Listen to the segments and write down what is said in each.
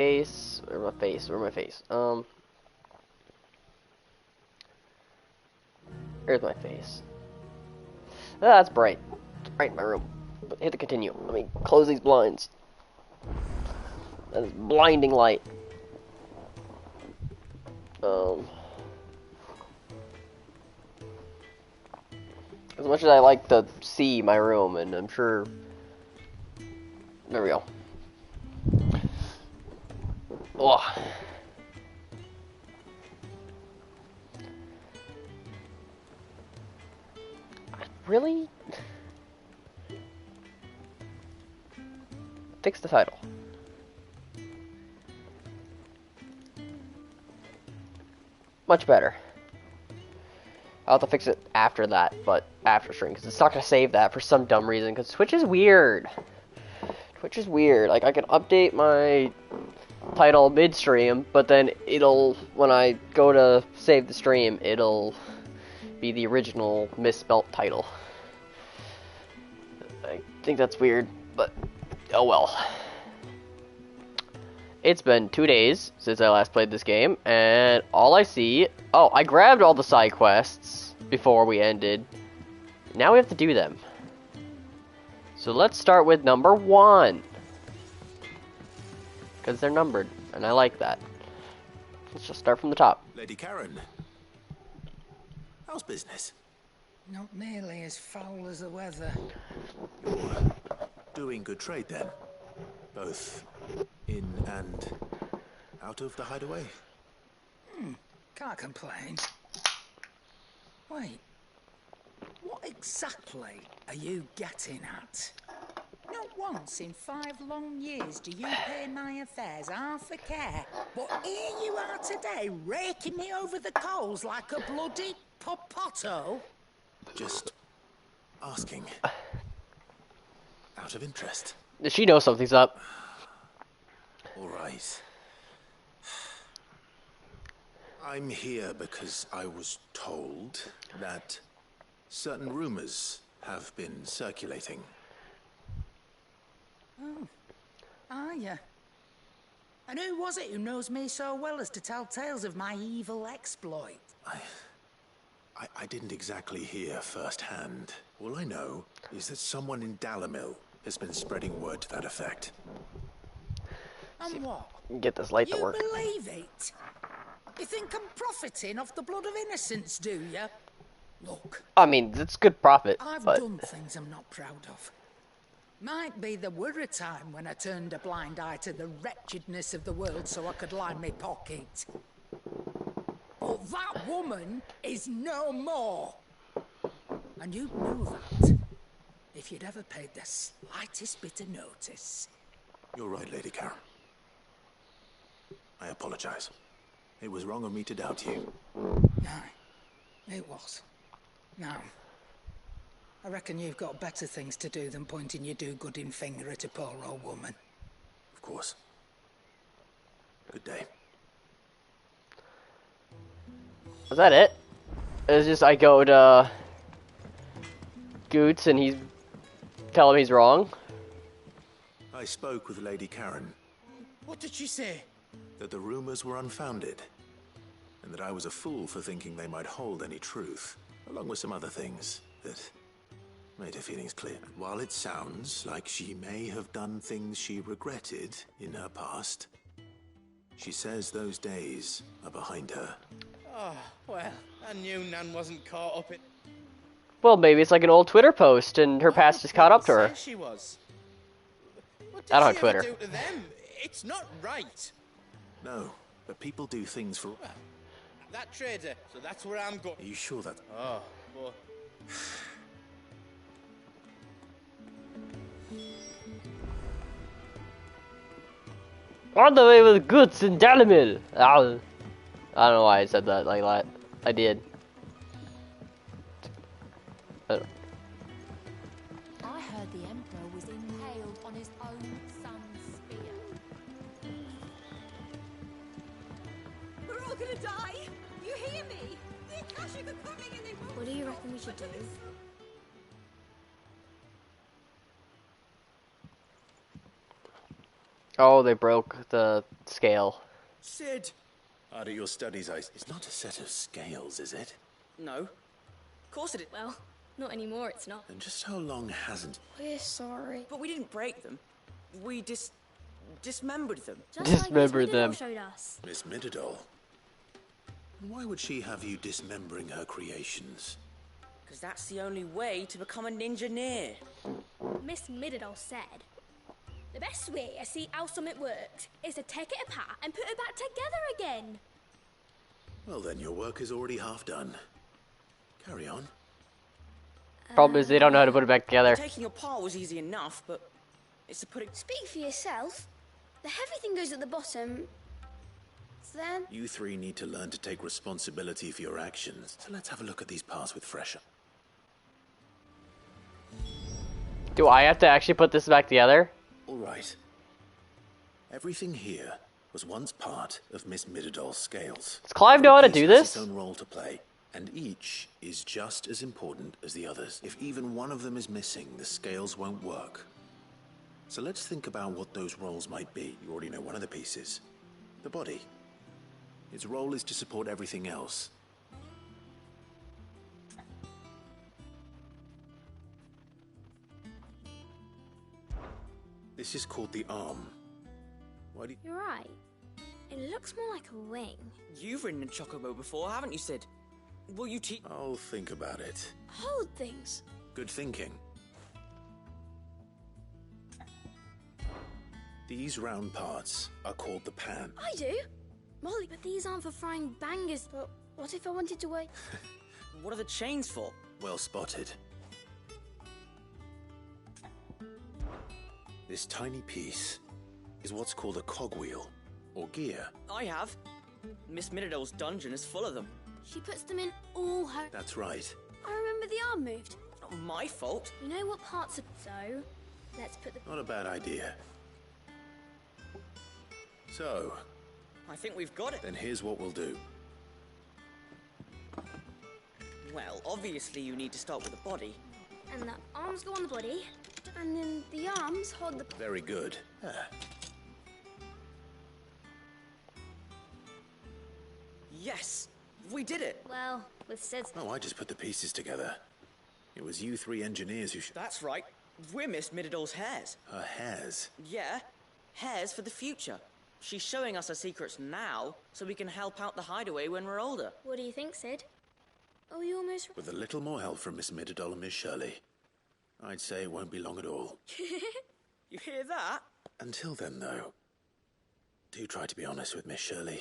face, or my face, or my face. Here's my face. Ah, that's bright. It's bright in my room. But hit the continue. Let me close these blinds. That is blinding light. As much as I like to see my room, and I'm sure. There we go. Oh. Really? Fix the title. Much better. I'll have to fix it after that, but after stream, because it's not going to save that for some dumb reason, because Twitch is weird. Twitch is weird. Like, I can update my title midstream, but then it'll, when I go to save the stream, it'll be the original misspelt title. I think that's weird, but oh well. It's been 2 days since I last played this game, and all I see... Oh, I grabbed all the side quests before we ended. Now we have to do them. So let's start with number 1. Because they're numbered, and I like that. Let's just start from the top. Lady Karen, how's business? Not nearly as foul as the weather. You're doing good trade then? Both in and out of the hideaway? Can't complain. Wait, what exactly are you getting at? Not once in 5 long years do you pay my affairs half a care, but here you are today raking me over the coals like a bloody popoto. Just asking. Out of interest. Does she know something's up? All right. I'm here because I was told that certain rumors have been circulating. Oh, are you? And who was it who knows me so well as to tell tales of my evil exploit? I didn't exactly hear firsthand. All I know is that someone in Dalamil has been spreading word to that effect. And what? Get this light to work. You believe it? You think I'm profiting off the blood of innocence, do you? Look, I mean, it's good profit, I've but... done things I'm not proud of. Might be there were a time when I turned a blind eye to the wretchedness of the world so I could line my pocket. But that woman is no more. And you'd know that if you'd ever paid the slightest bit of notice. You're right, Lady Karen. I apologize. It was wrong of me to doubt you. Aye, it was. Now, I reckon you've got better things to do than pointing your do-gooding finger at a poor old woman. Of course. Good day. Was that it? It's just I go to Goots and he's tell him he's wrong. I spoke with Lady Karen. What did she say? That the rumors were unfounded, and that I was a fool for thinking they might hold any truth, along with some other things that made her feelings clear. And while it sounds like she may have done things she regretted in her past, she says those days are behind her. Oh, well, I knew Nan wasn't caught up in... Well, maybe it's like an old Twitter post and her past is caught up to her. Said she was. What did I don't she have ever Twitter. do to them? It's not right. No, but people do things for... Well, that trader, so that's where I'm going. Are you sure that... Oh, well... On the way with Goots and Dalamil. I don't know why I said that like that. I did. I heard the Emperor was impaled on his own son's spear. We're all gonna die! You hear me? The Akashic are coming and they won't... What do you reckon we should do? Oh, they broke the scale. Sid! Out of your studies, it's not a set of scales, is it? No. Of course it is. Well, not anymore, it's not. And just how long hasn't? We're sorry. But we didn't break them. We dismembered them. Just Dismember like Miss them. Middledore showed us. Miss Midadol. Why would she have you dismembering her creations? Because that's the only way to become a ninja-neer. Miss Middledore said, the best way to see how something worked is to take it apart and put it back together again. Well, then your work is already half done. Carry on. Problem is they don't know how to put it back together. Taking apart was easy enough, but it's to put it... Speak for yourself. The heavy thing goes at the bottom. Then... You three need to learn to take responsibility for your actions. So let's have a look at these parts with fresh eyes. Do I have to actually put this back together? All right. Everything here was once part of Miss Midadol's scales. Does Clive know how to Every do piece has this? its own role to play, and each is just as important as the others. If even one of them is missing, the scales won't work. So let's think about what those roles might be. You already know one of the pieces. The body. Its role is to support everything else. This is called the arm. Why do you... You're right. It looks more like a wing. You've ridden a chocobo before, haven't you, Sid? Will you teach... I'll think about it. Hold things. Good thinking. These round parts are called the pan. I do. Molly, but these aren't for frying bangers. But what if I wanted to wait? What are the chains for? Well spotted. This tiny piece is what's called a cogwheel, or gear. I have. Miss Midadol's dungeon is full of them. She puts them in all her... That's right. I remember the arm moved. Not my fault. You know what parts are... So, let's put the... Not a bad idea. So, I think we've got it. then here's what we'll do. Well, obviously you need to start with the body. And the arms go on the body. And then the arms hold the... Very good. Yes, we did it. Well, with Sid's... Oh, I just put the pieces together. It was you three engineers who That's right. We're Miss Midadol's hairs. Her hairs. Yeah, hairs for the future. She's showing us her secrets now, so we can help out the hideaway when we're older. What do you think, Sid? Oh, you almost... With a little more help from Miss Midadol and Miss Shirley, I'd say it won't be long at all. You hear that? Until then, though, do try to be honest with Miss Shirley.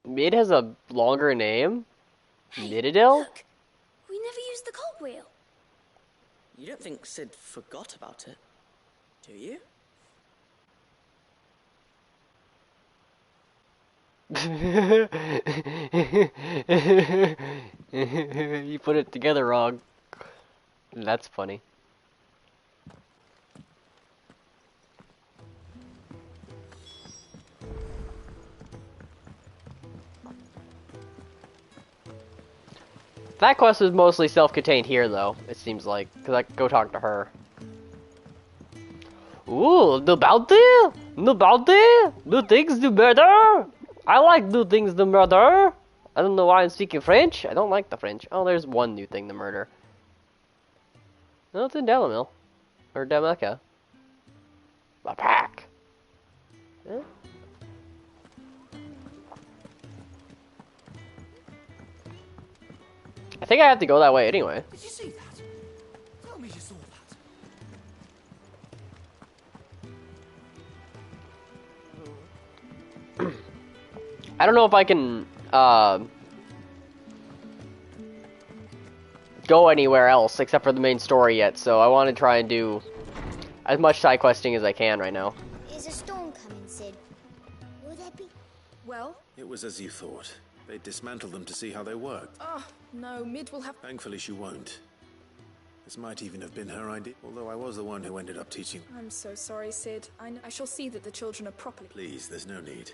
Mid has a longer name? Hey, Midadil? look! We never used the cogwheel. You don't think Sid forgot about it, do you? You put it together wrong. That's funny. That quest was mostly self-contained here, though, it seems like, because I could go talk to her. Ooh, the bounty? The bounty? Do things to murder? I like do things to murder. I don't know why I'm speaking French. I don't like the French. Oh, there's one new thing to murder. No, it's in Delamil. Or Demeka. My pack. Eh? I think I have to go that way anyway. Did you see that? Tell me you saw that. I don't know if I can go anywhere else except for the main story yet, so I want to try and do as much side questing as I can right now. Is a storm coming, Sid? Will there be... Well, It was as you thought. They dismantled them to see how they worked. no, Mid will have... Thankfully, she won't. This might even have been her idea, although I was the one who ended up teaching. I'm so sorry, Sid. I shall see that the children are properly... Please, there's no need.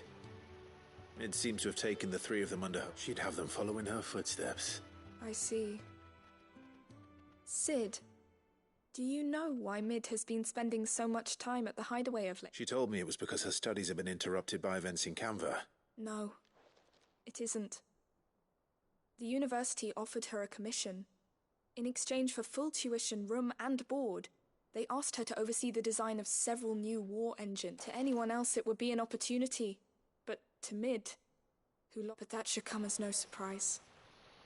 It seems to have taken the three of them under her. She'd have them follow in her footsteps. I see. Sid, Do you know why Mid has been spending so much time at the hideaway of late? She told me it was because her studies have been interrupted by events in Canva. No, it isn't. The university offered her a commission. In exchange for full tuition, room and board, they asked her to oversee the design of several new war engines. To anyone else it would be an opportunity, but to Mid, but that should come as no surprise.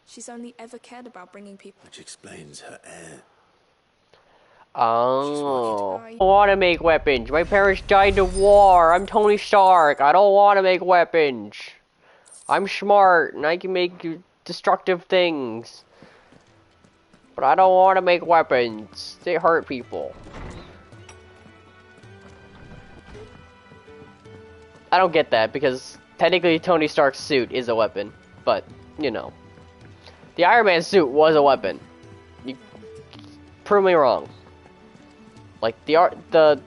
She's only ever cared about bringing people... Which explains her air. Oh, I don't want to make weapons. My parents died in war. I'm Tony Stark. I don't want to make weapons. I'm smart and I can make destructive things. But I don't want to make weapons. They hurt people. I don't get that because technically Tony Stark's suit is a weapon. But, you know. The Iron Man suit was a weapon. You prove me wrong. Like, the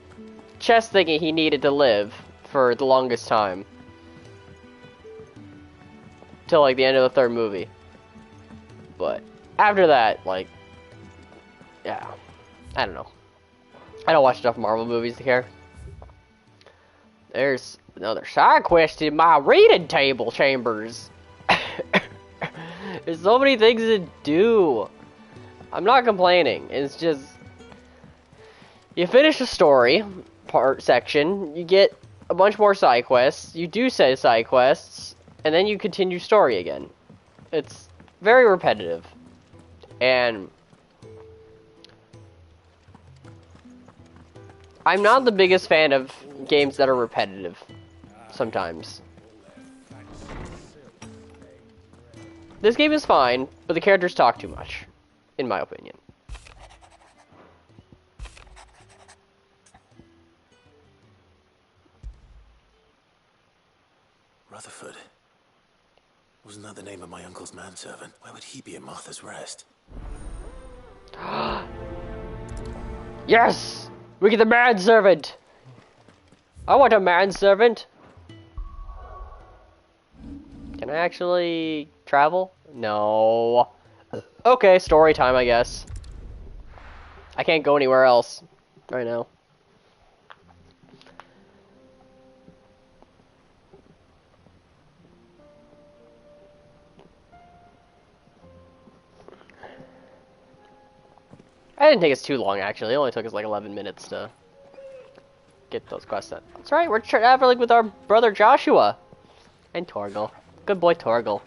chest thingy he needed to live for the longest time. Till, like, the end of the third movie. But, after that, like, yeah. I don't know. I don't watch enough Marvel movies to care. There's another side quest in my reading table chambers. There's so many things to do. I'm not complaining. It's just... You finish a story section, you get a bunch more side quests, you do say side quests, and then you continue story again. It's very repetitive. And I'm not the biggest fan of games that are repetitive sometimes. This game is fine, but the characters talk too much, in my opinion. Rutherford. Wasn't that the name of my uncle's manservant? Why would he be at Martha's Rest? Yes! We get the manservant! I want a manservant! Can I actually travel? No. Okay, story time, I guess. I can't go anywhere else right now. I didn't think it's too long, actually. It only took us like 11 minutes to get those quests done. That's right, we're traveling with our brother Joshua. And Torgal. Good boy, Torgal.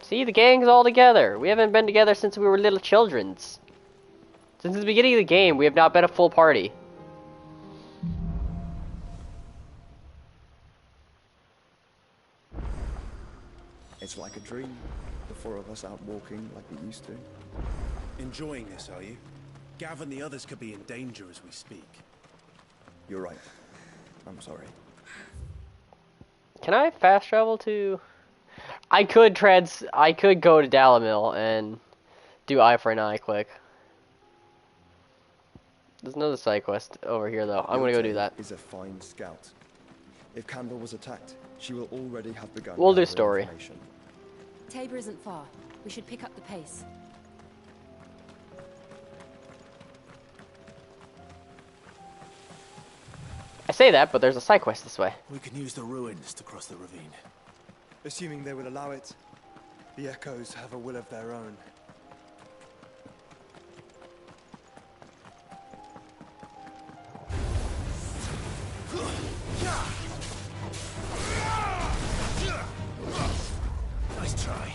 See, the gang's all together. We haven't been together since we were little childrens. Since the beginning of the game, we have not been a full party. It's like a dream. The four of us out walking like we used to. Enjoying this, are you? Gav and the others could be in danger as we speak. You're right. I'm sorry. Can I fast travel to... I could go to Dalamil and do eye for an eye quick. There's another side quest over here though. I'm gonna go do that. Is a fine scout. If Canva was attacked, she will already have begun. We'll do story. Tabor isn't far. We should pick up the pace. I say that, but there's a side quest this way. We can use the ruins to cross the ravine. Assuming they will allow it, the Echoes have a will of their own. Nice try.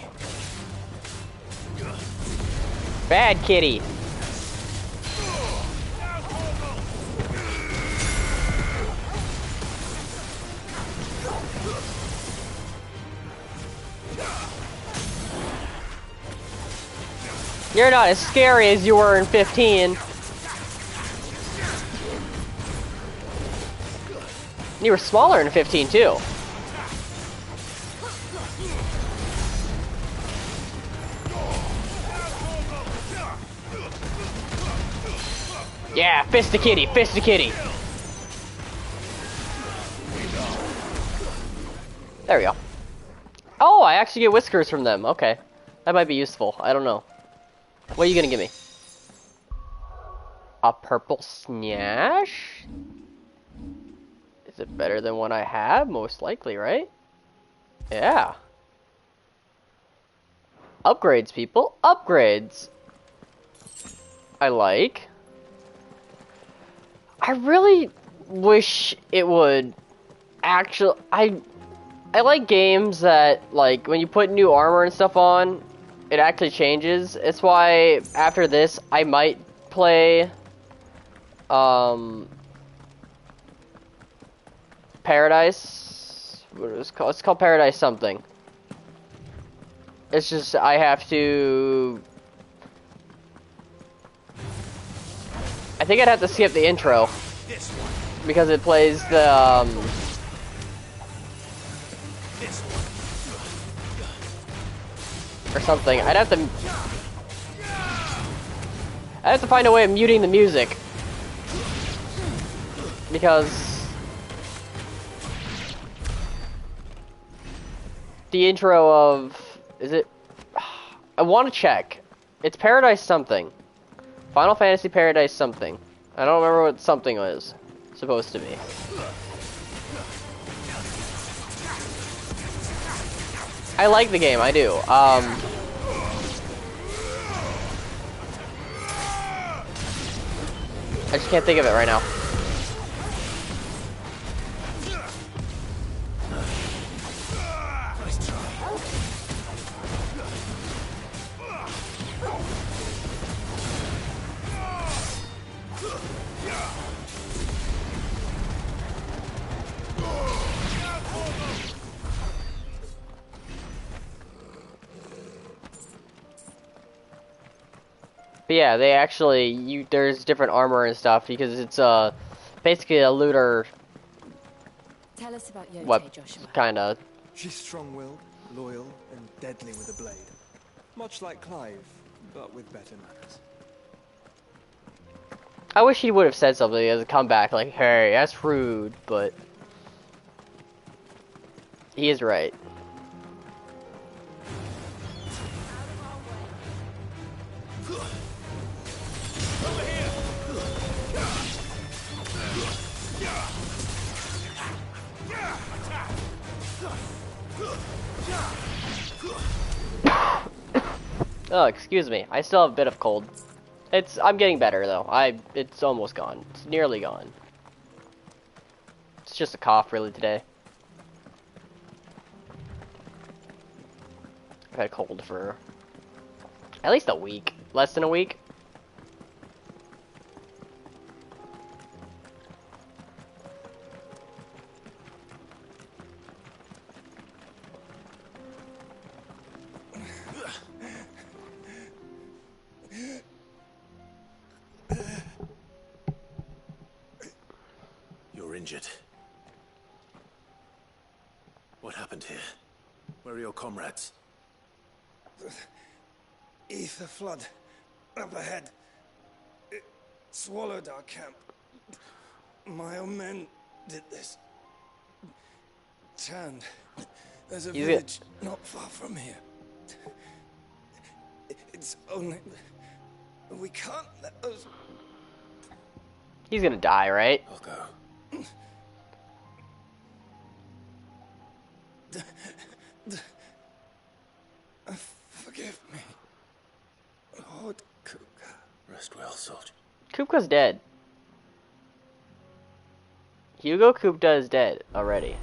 Bad kitty. You're not as scary as you were in 15. You were smaller in 15 too. Yeah, fist the kitty, fist the kitty. There we go. Oh, I actually get whiskers from them. Okay. That might be useful. I don't know. What are you gonna give me? A purple snash? Is it better than what I have? Most likely, right? Yeah. Upgrades, people. Upgrades. I like. I really wish it would actually... I like games that, like, when you put new armor and stuff on, it actually changes. It's why, after this, I might play, Paradise. What is it called? It's called Paradise something. It's just, I have to... I think I'd have to skip the intro. Because it plays the, or something. I'd have to find a way of muting the music. Because the intro of... Is it... I want to check. It's Paradise something. Final Fantasy Paradise something. I don't remember what something was supposed to be. I like the game, I do. I just can't think of it right now. But yeah, they actually, there's different armor and stuff because it's basically a looter. Tell us about Yote, Joshua. Kinda. She's strong-willed, loyal, and deadly with a blade. Much like Clive, but with better manners. I wish he would have said something as a comeback, like, hey, that's rude, but he is right. Oh, excuse me. I still have a bit of cold. I'm getting better though. It's almost gone. It's nearly gone. It's just a cough really today. I've had a cold for at least a week. Less than a week. Injured. What happened here? Where are your comrades? Ether flood up ahead. It swallowed our camp. My own men did this. Turned. There's a village not far from here. It's only... We can't let those... He's gonna die, right? I'll go. Forgive me, Lord Kupka. Rest well, soldier. Kupka's dead. Hugo Kupka is dead already.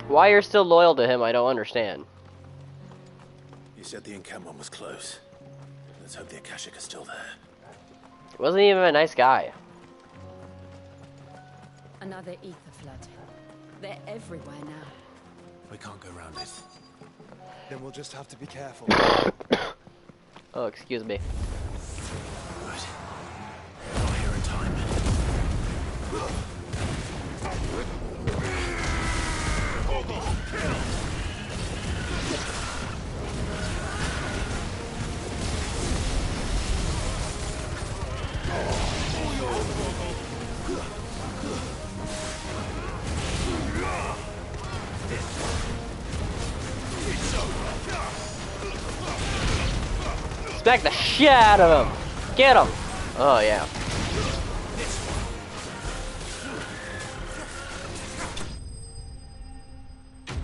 Why you're still loyal to him, I don't understand. You said the encampment was close. Let's hope the Akashic is still there. He wasn't even a nice guy. Another ether flood. They're everywhere now. We can't go around it. Then we'll just have to be careful. Oh, excuse me. Right. Not here in time. Smack the shit out of him. Get him. Oh, yeah.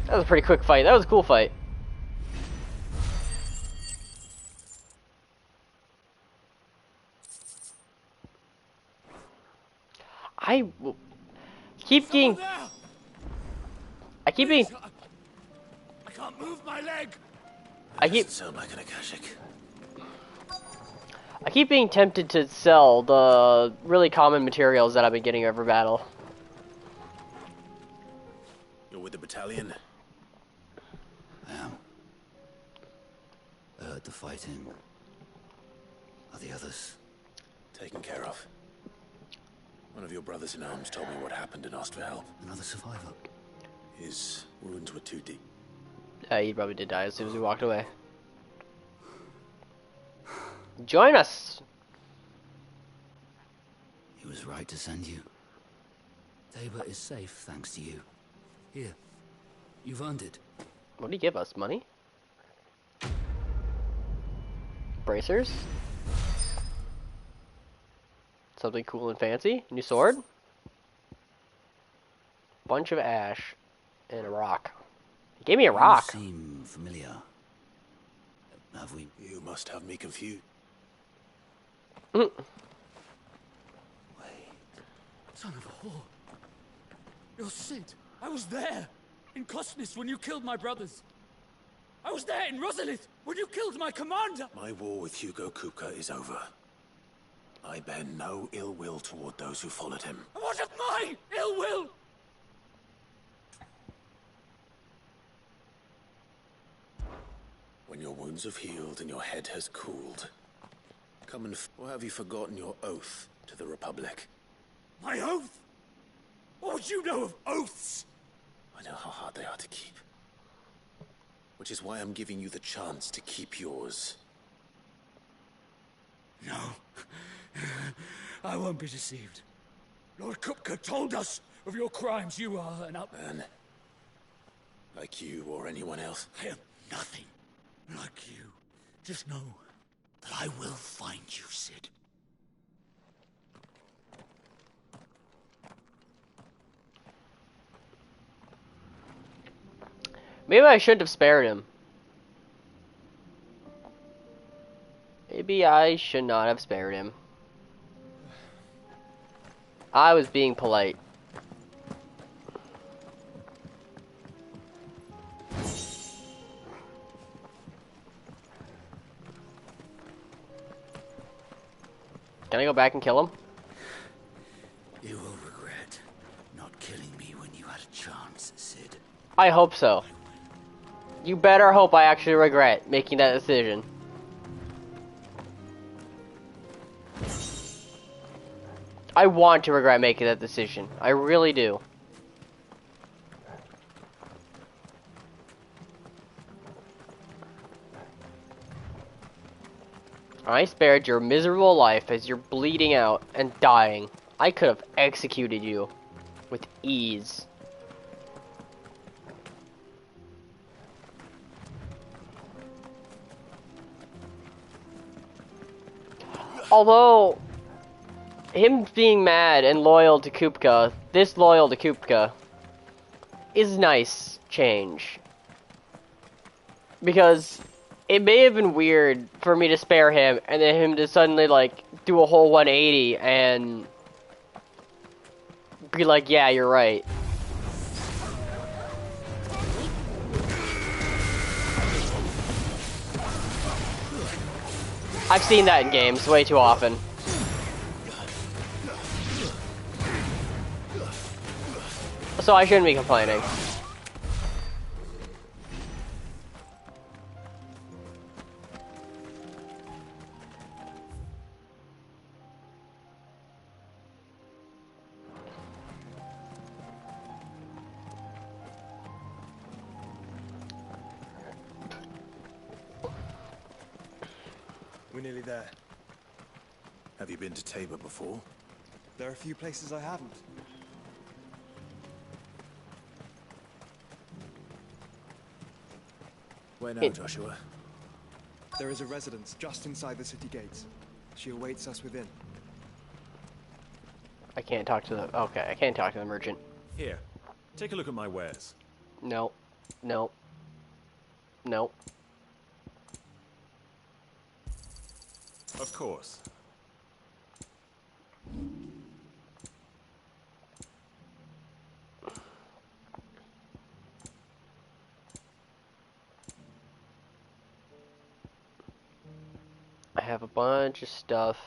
That was a pretty quick fight. That was a cool fight. I keep getting... I keep being... I can't move my leg. I keep... Sound like an Akashic. I keep being tempted to sell the really common materials that I've been getting every battle. You're with the battalion? I am. I heard the fighting. Are the others? Taken care of. One of your brothers in arms told me what happened and asked for help. Another survivor? His wounds were too deep. He probably did die as soon as we walked away. Join us! He was right to send you. Tabor is safe thanks to you. Here, you've earned it. What do you give us? Money? Bracers? Something cool and fancy? New sword? Bunch of ash and a rock. He gave me a rock. You seem familiar. Have we? You must have me confused. Wait. Son of a whore. You're Sid. I was there. In Cosnis when you killed my brothers. I was there in Rosalith when you killed my commander. My war with Hugo Kupka is over. I bear no ill will toward those who followed him. What of my ill will? When your wounds have healed and your head has cooled, come and or have you forgotten your oath to the Republic? My oath? What would you know of oaths? I know how hard they are to keep. Which is why I'm giving you the chance to keep yours. No. I won't be deceived. Lord Kupka told us of your crimes. You are an man. Like you or anyone else. I am nothing like you. Just know that I will find you, Sid. Maybe I shouldn't have spared him. Maybe I should not have spared him. I was being polite. Can I go back and kill him? You will regret not killing me when you had a chance, Sid. I hope so. You better hope I actually regret making that decision. I want to regret making that decision. I really do. I spared your miserable life as you're bleeding out and dying. I could have executed you with ease. Although, him being mad and loyal to Kupka, this loyal to Kupka, is nice change. Because it may have been weird for me to spare him and then him to suddenly, like, do a whole 180 and be like, yeah, you're right. I've seen that in games way too often. So I shouldn't be complaining. We're nearly there. Have you been to Tabor before? There are a few places I haven't. Where now, Joshua? There is a residence just inside the city gates. She awaits us within. I can't talk to the... Okay, I can't talk to the merchant. Here, take a look at my wares. No. No. No. Of course. I have a bunch of stuff.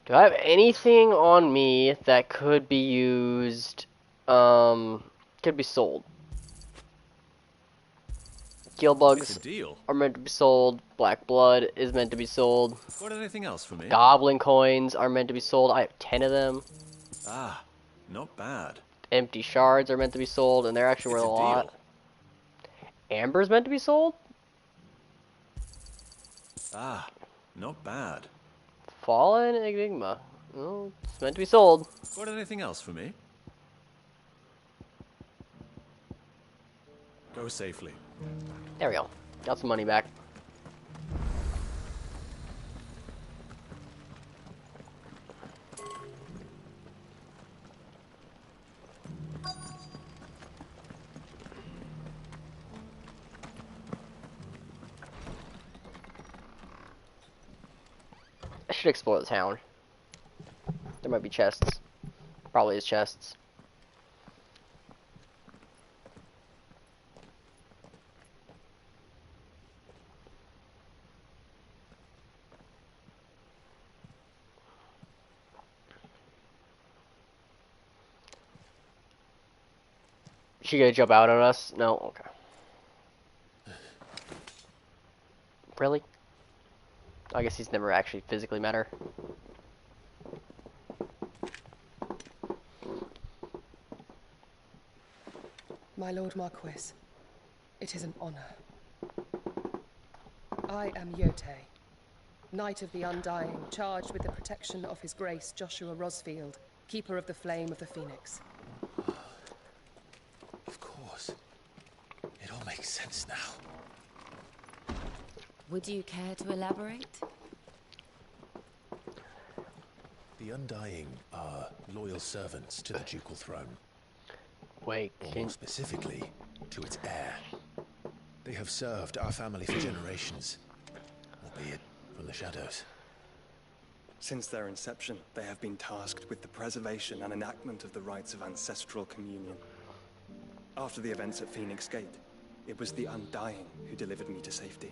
Do I have anything on me that could be used, could be sold? Gill bugs It's a deal. are meant to be sold. Black blood is meant to be sold. Got anything else for me? Goblin coins are meant to be sold. I have 10 of them. Ah, not bad. Empty shards are meant to be sold, and they're actually worth a lot. Amber's meant to be sold? Ah, not bad. Fallen Enigma. Oh, it's meant to be sold. Got anything else for me? Go safely. There we go. Got some money back. I should explore the town. There might be chests. Probably is chests. She gonna jump out on us? No? Okay. Really? I guess he's never actually physically met her. My Lord Marquis, it is an honor. I am Yotei, Knight of the Undying, charged with the protection of His Grace Joshua Rosfield, Keeper of the Flame of the Phoenix. Of course. It all makes sense now. Would you care to elaborate? The Undying are loyal servants to the ducal throne. Wait, or more specifically, to its heir. They have served our family for generations, albeit from the shadows. Since their inception, they have been tasked with the preservation and enactment of the rites of ancestral communion. After the events at Phoenix Gate, it was the Undying who delivered me to safety.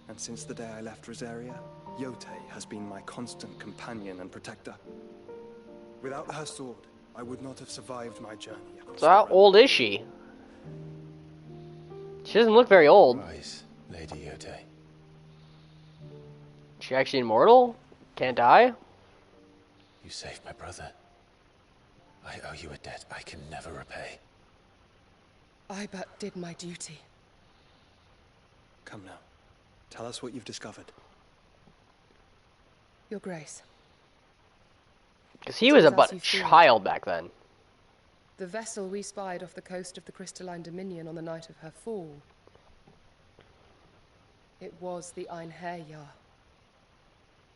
And since the day I left Rosaria, Yotei has been my constant companion and protector. Without her sword, I would not have survived my journey. So how old is she? She doesn't look very old. Rise, Lady Yotei. Is she actually immortal? Can't die? You saved my brother. I owe you a debt I can never repay. I but did my duty. Come now. Tell us what you've discovered. Your Grace. Because he was but a child back then. The vessel we spied off the coast of the Crystalline Dominion on the night of her fall. It was the Einherjar.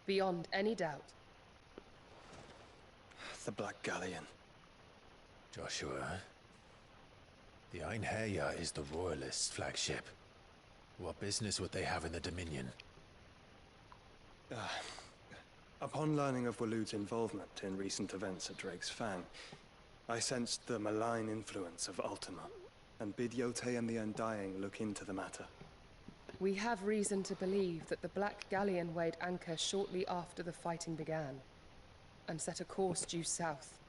Beyond any doubt. The Black Galleon. Joshua, the Einherjar is the Royalists' flagship. What business would they have in the Dominion? Upon learning of Waloed's involvement in recent events at Drake's Fang, I sensed the malign influence of Ultima, and bid Yotei and the Undying look into the matter. We have reason to believe that the Black Galleon weighed anchor shortly after the fighting began, and set a course due south.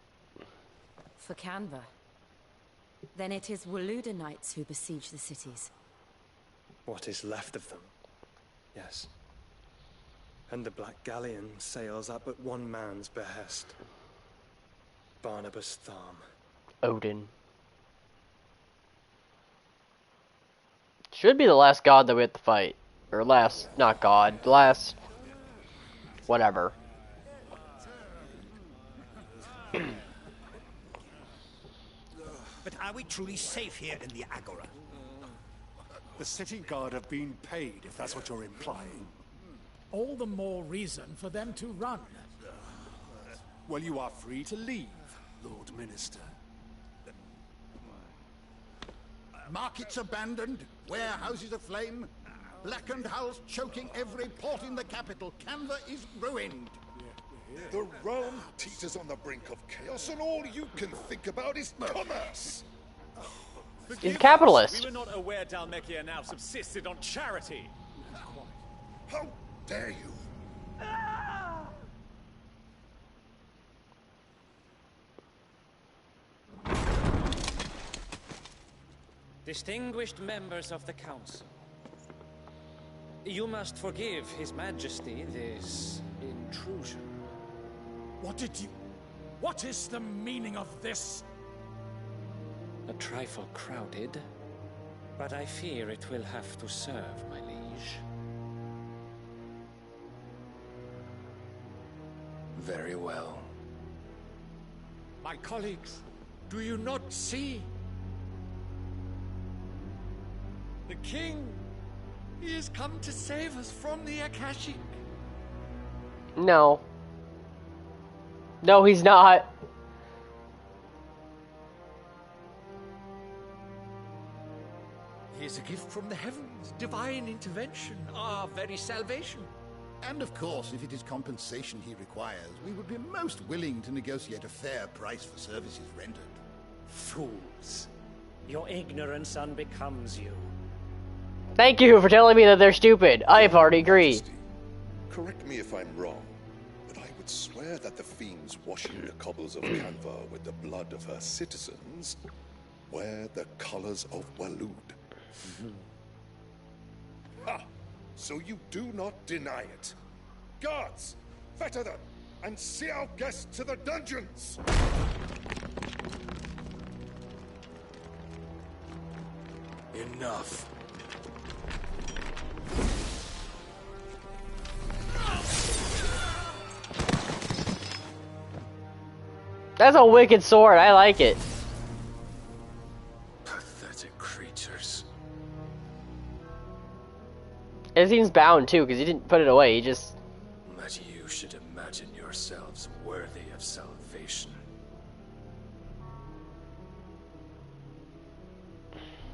For Canva. Then it is Waloed knights who besiege the cities. What is left of them? Yes. And the Black Galleon sails at but one man's behest. Barnabas Tharm. Odin. Should be the last god that we have to fight. Or last, not god, last... whatever. But are we truly safe here in the Agora? The city guard have been paid, if that's what you're implying. All the more reason for them to run. Well, you are free to leave, Lord Minister. Markets abandoned, warehouses aflame, blackened hulls choking every port in the capital. Canva is ruined. The realm teeters on the brink of chaos, and all you can think about is commerce. He's a capitalist. We were not aware Dhalmekia now subsisted on charity. How dare you? Distinguished members of the Council, you must forgive His Majesty this intrusion. What is the meaning of this? A trifle crowded, but I fear it will have to serve, my liege. Very well. My colleagues, do you not see? The king, he has come to save us from the Akashic. No. No, he's not. He is a gift from the heavens, divine intervention, our very salvation. And of course, if it is compensation he requires, we would be most willing to negotiate a fair price for services rendered. Fools. Your ignorance unbecomes you. Thank you for telling me that they're stupid. I already agree. Correct me if I'm wrong, but I would swear that the fiends washing the cobbles of Canva with the blood of her citizens wear the colors of Waloed. Ha! So you do not deny it. Guards, fetter them, and see our guests to the dungeons! Enough. That's a wicked sword. I like it. Pathetic creatures. It seems bound too, because he didn't put it away. He just. That you should imagine yourselves worthy of salvation.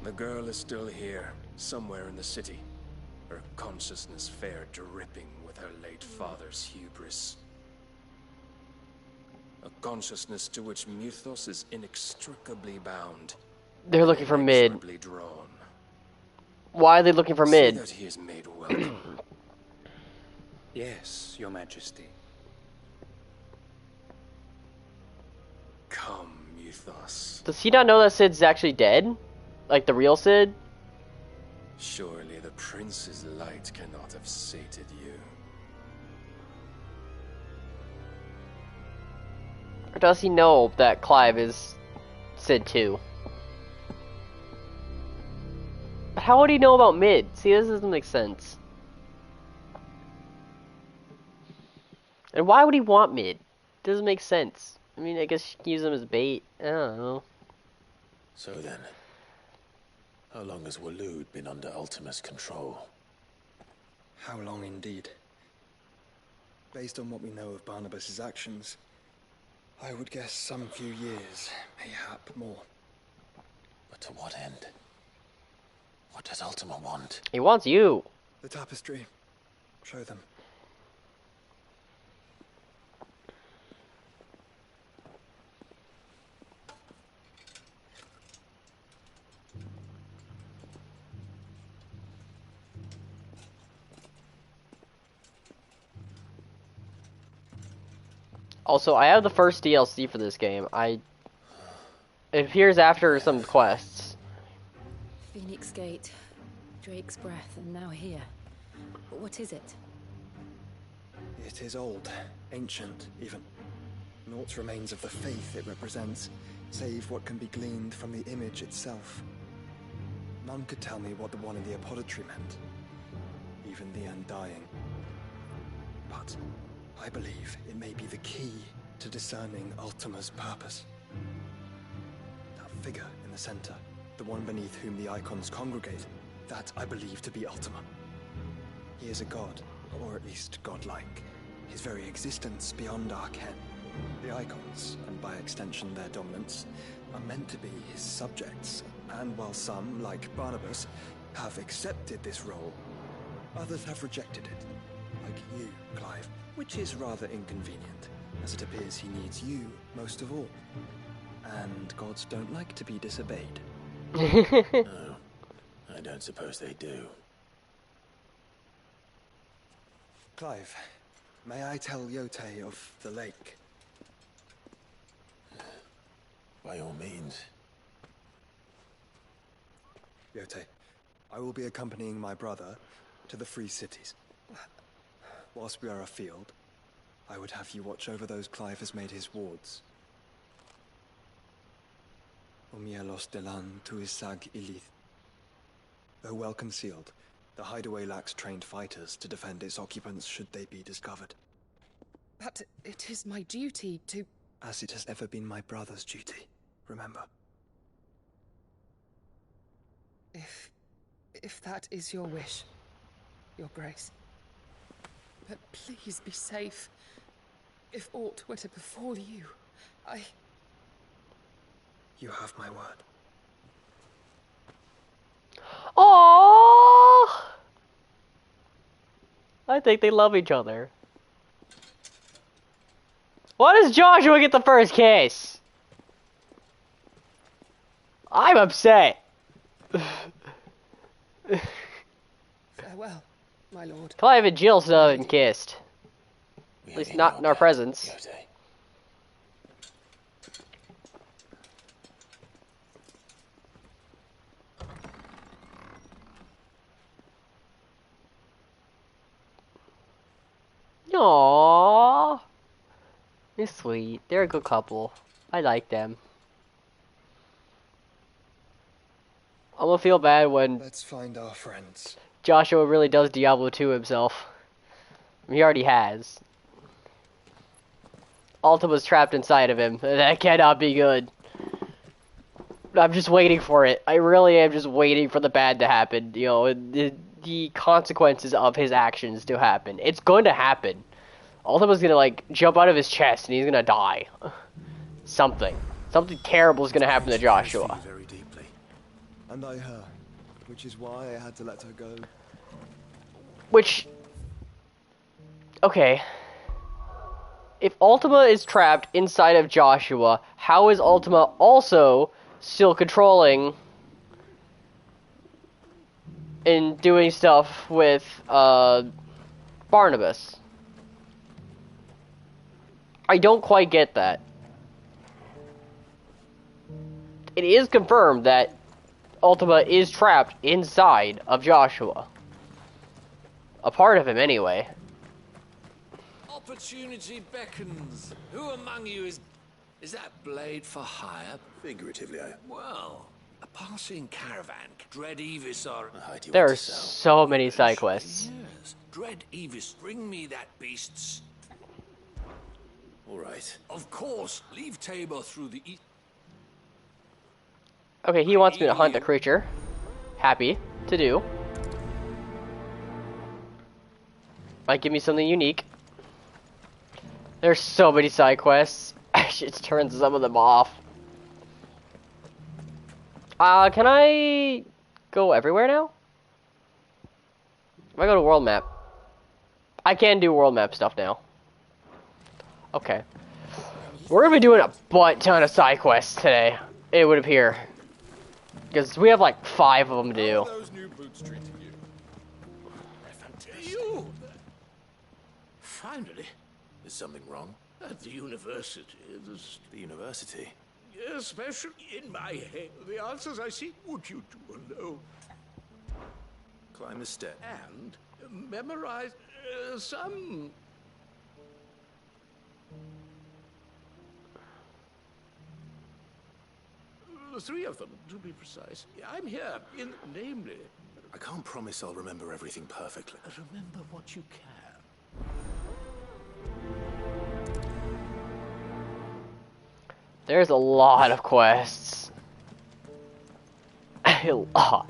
The girl is still here, somewhere in the city. Her consciousness fair dripping with her late father's hubris. A consciousness to which Mythos is inextricably bound. They're looking for mid. Inexorably drawn. Why are they looking for mid? See that he is made welcome. Yes, Your Majesty. Come, Mythos. Does he not know that Sid's actually dead? Like the real Sid? Surely the prince's light cannot have sated you. Or does he know that Clive is Sid too? But how would he know about mid? See, this doesn't make sense. And why would he want mid? Doesn't make sense. I mean, I guess you can use them as bait. I don't know. So then, how long has Waloed been under Ultima's control? How long indeed? Based on what we know of Barnabas's actions, I would guess some few years, mayhap more. But to what end? What does Ultima want? He wants you. The tapestry. Show them. Also, I have the first DLC for this game. It appears after some quests. Phoenix Gate, Drake's Breath, and now here. What is it? It is old, ancient, even. Naught remains of the faith it represents, save what can be gleaned from the image itself. None could tell me what the one in the apothecary meant, even the Undying. But I believe it may be the key to discerning Ultima's purpose. That figure in the center, the one beneath whom the icons congregate, that I believe to be Ultima. He is a god, or at least godlike. His very existence beyond our ken. The icons, and by extension their dominants, are meant to be his subjects, and while some, like Barnabas, have accepted this role, others have rejected it, like you, Clive, which is rather inconvenient, as it appears he needs you most of all. And gods don't like to be disobeyed. No, I don't suppose they do. Clive, may I tell Yote of the lake? By all means. Yote, I will be accompanying my brother to the Free Cities. Whilst we are afield, I would have you watch over those Clive has made his wards. Umielos delan tuisag ilith. Though well concealed, the hideaway lacks trained fighters to defend its occupants should they be discovered. But it is my duty to... As it has ever been my brother's duty, remember. If that is your wish, Your Grace. But please be safe. If aught were to befall you, You have my word. Aww! I think they love each other. Why does Joshua get the first kiss? I'm upset. Farewell, my lord. Clive and Jill still haven't kissed. At least not in our presence. Aww. They're sweet. They're a good couple. I like them. I'm gonna feel bad when Let's find our friends. Joshua really does Diablo 2 himself. He already has. Ultima's trapped inside of him. That cannot be good. I'm just waiting for it. I really am just waiting for the bad to happen. You know, the consequences of his actions to happen. It's going to happen. Ultima's gonna, like, jump out of his chest and he's gonna die. Something terrible is gonna happen to Joshua. Very deeply. And I her, which is why I had to let her go. Which... Okay. If Ultima is trapped inside of Joshua, how is Ultima also still controlling and doing stuff with Barnabas? I don't quite get that. It is confirmed that Ultima is trapped inside of Joshua. A part of him, anyway. Opportunity beckons. Who among you is that blade for hire? Figuratively, Well, a passing caravan. Dread Evis are... There are so many side quests. Yes. Dread Evis, bring me that beast's... all right. Of course, leave Tabor through the east. Okay, he wants me to hunt a creature. Happy to do. Might give me something unique. There's so many side quests. I should turn some of them off. Can I go everywhere now? If I go to world map, I can do world map stuff now. Okay. We're gonna be doing a butt ton of side quests today, it would appear. Because we have like 5 of them to do. Those new boots treating you? You! Finally. Is something wrong? At the university, there's... The university? Especially in my head. The answers I seek, would you two alone? Climb the step. And memorize some... The 3 of them, to be precise. I'm here, namely... I can't promise I'll remember everything perfectly. Remember what you can. There's a lot of quests. A lot.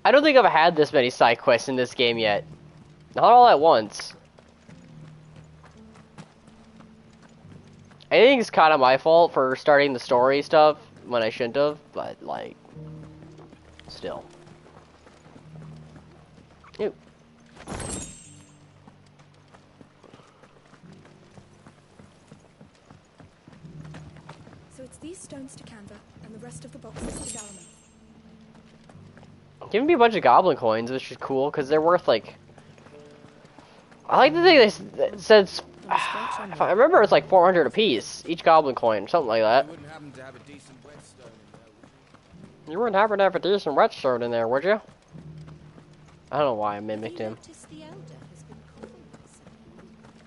I don't think I've had this many side quests in this game yet. Not all at once. I think it's kind of my fault for starting the story stuff when I shouldn't have, but, like, still. Ew. So it's these stones to Canva, and the rest of the boxes to Dalman. Giving me a bunch of goblin coins, which is cool, because they're worth, like... I like the thing that says... If I remember, it's like 400 apiece, each goblin coin, something like that. You wouldn't happen to have a decent whetstone in there, would you? I don't know why I mimicked him.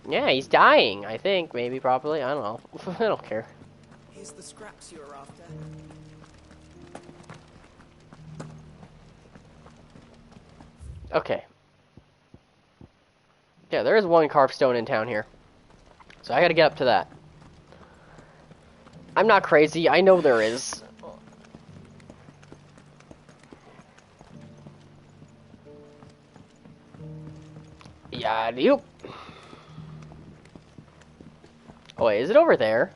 Yeah, he's dying, I think, maybe, probably. I don't know. I don't care. Here's the scraps you were after. Okay. Yeah, there is one carved stone in town here. So I gotta get up to that. I'm not crazy, I know there is. Yeah, you. Oh wait, is it over there?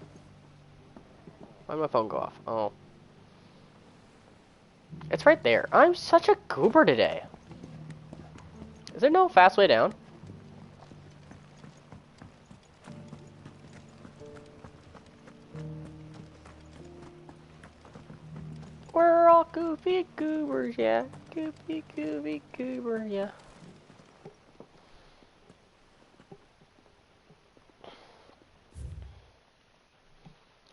Why did my phone go off? Oh. It's right there. I'm such a goober today. Is there no fast way down? We're all goofy goobers, yeah. Goofy, goofy goober, yeah.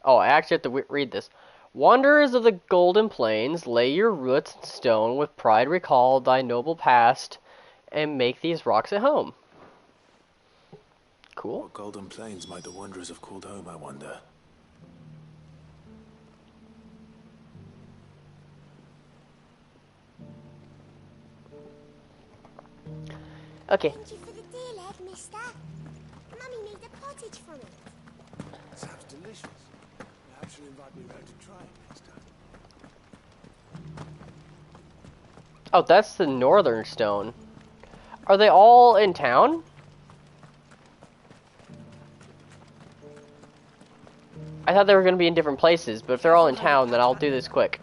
Oh, I actually have to read this. Wanderers of the Golden Plains, lay your roots in stone, with pride recall thy noble past, and make these rocks at home. Cool. What Golden Plains might the wanderers have called home, I wonder? Okay. Thank you for the deal, Ed, mister. Mummy made a pottage from it. Sounds delicious. Perhaps you'll invite me round to try it next time. Oh, that's the northern stone. Are they all in town? I thought they were going to be in different places, but if they're all in town, then I'll do this quick.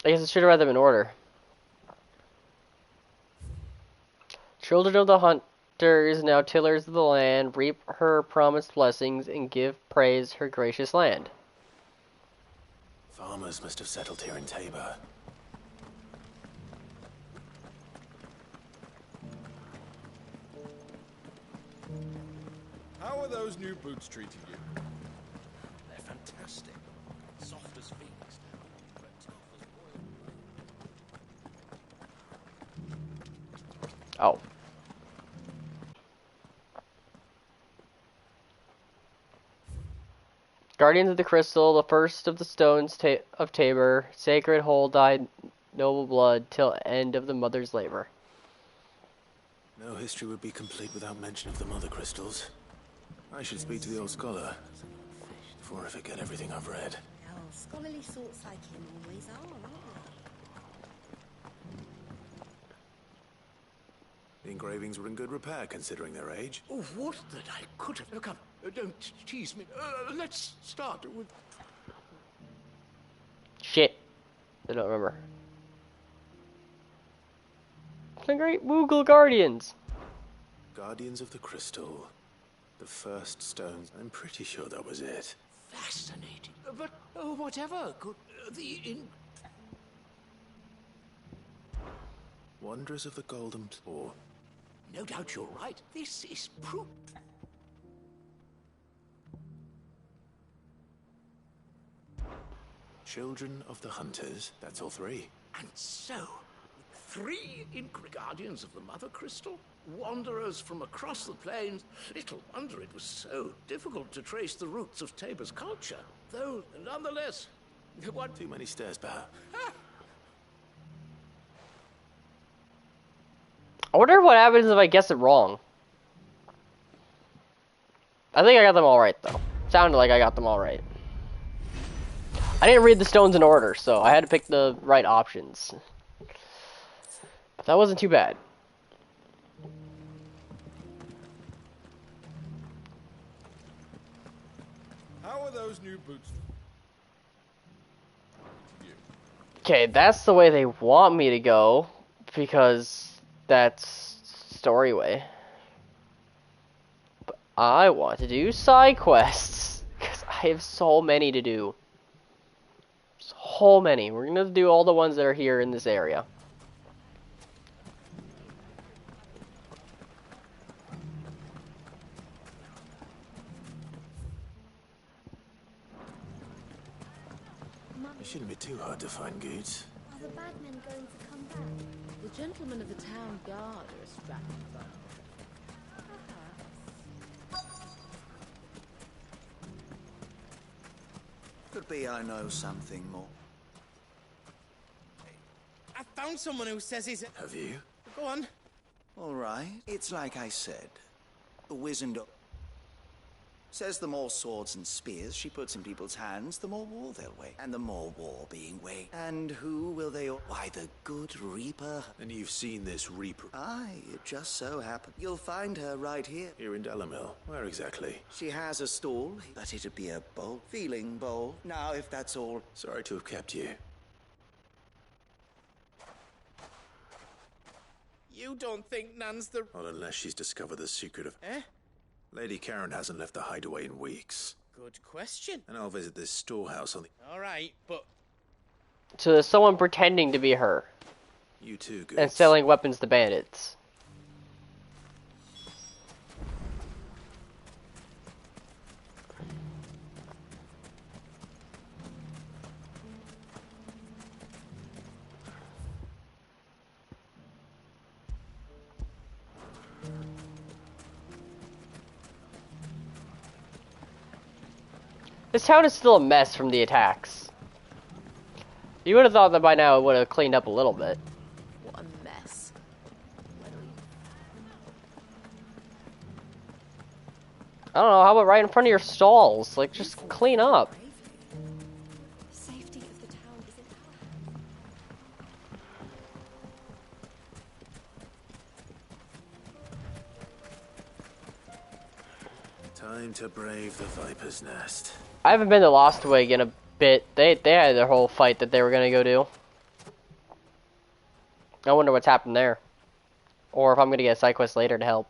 I guess I should have read them in order. Children of the hunters, now tillers of the land, reap her promised blessings and give praise her gracious land. Farmers must have settled here in Tabor. How are those new boots treating you? They're fantastic. Soft as phoenix. Oh. Guardians of the Crystal, the first of the stones of Tabor, sacred hold thy noble blood till end of the mother's labor. No history would be complete without mention of the mother crystals. I should speak to the old scholar before I forget everything I've read. Oh, scholarly sorts like him always are, aren't The engravings were in good repair considering their age. Oh, what that I could have... Come, don't tease me. Let's start with... Shit. I don't remember. The Great Moogle Guardians. Guardians of the Crystal. The first stones. I'm pretty sure that was it. Fascinating. But whatever could... Wanderers of the Golden Claw. No doubt you're right. This is proof. Children of the Hunters. That's all three. And so, 3 Ink Guardians of the Mother Crystal, wanderers from across the plains. Little wonder it was so difficult to trace the roots of Tabor's culture. Though, nonetheless, what... Too many stairs, perhaps. I wonder what happens if I guess it wrong. I think I got them all right, though. Sounded like I got them all right. I didn't read the stones in order, so I had to pick the right options. But that wasn't too bad. How are those new boots? Okay, that's the way they want me to go, because that's story way. But I want to do side quests, because I have so many to do. So many. We're gonna do all the ones that are here in this area. It shouldn't be too hard to find goods. Are the bad men going to come back? The gentlemen of the town guard are a strapping bunch. Could be I know something more. I found someone who says he's a... Have you? Go on. All right. It's like I said. The wizard says the more swords and spears she puts in people's hands, the more war they'll wage. And the more war being waged. And who will they... Why, the good Reaper. And you've seen this Reaper? Aye, it just so happened. You'll find her right here. Here in Delamil. Where exactly? She has a stall, but it'd be a bold, feeling bold. Now, if that's all... Sorry to have kept you. You don't think Nan's the... Not unless she's discovered the secret of... Eh? Lady Karen hasn't left the hideaway in weeks. Good question. And I'll visit this storehouse on the... All right, but... So there's someone pretending to be her. You too, good. And selling weapons to bandits. This town is still a mess from the attacks. You would have thought that by now it would have cleaned up a little bit. What a mess. I don't know, how about right in front of your stalls? Like, just clean up. Safety of the town is in Time to brave the Viper's Nest. I haven't been to Lostwig in a bit. They had their whole fight that they were gonna go do. I wonder what's happened there. Or if I'm gonna get a side quest later to help.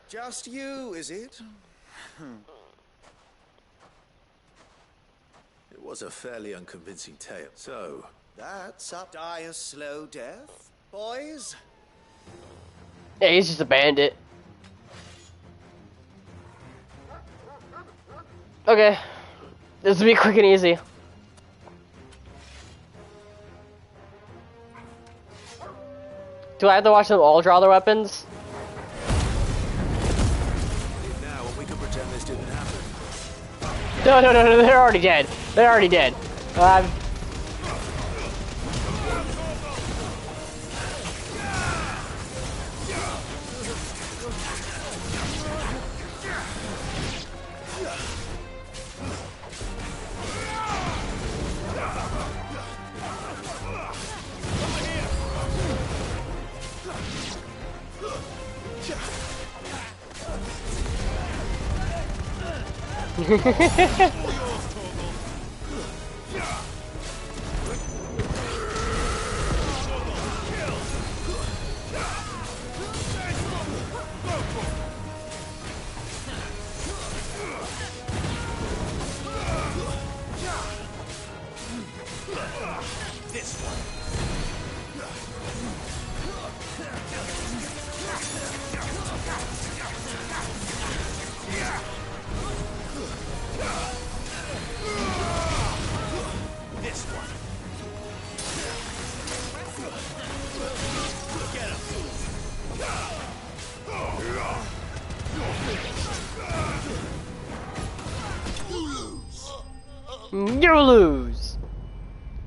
Just you, is it? It was a fairly unconvincing tale. So... That's up. Die a slow death, boys? Yeah, he's just a bandit. Okay. This will be quick and easy. Do I have to watch them all draw their weapons? Now, when we can pretend this didn't happen. No, they're already dead. They're already dead. You lose.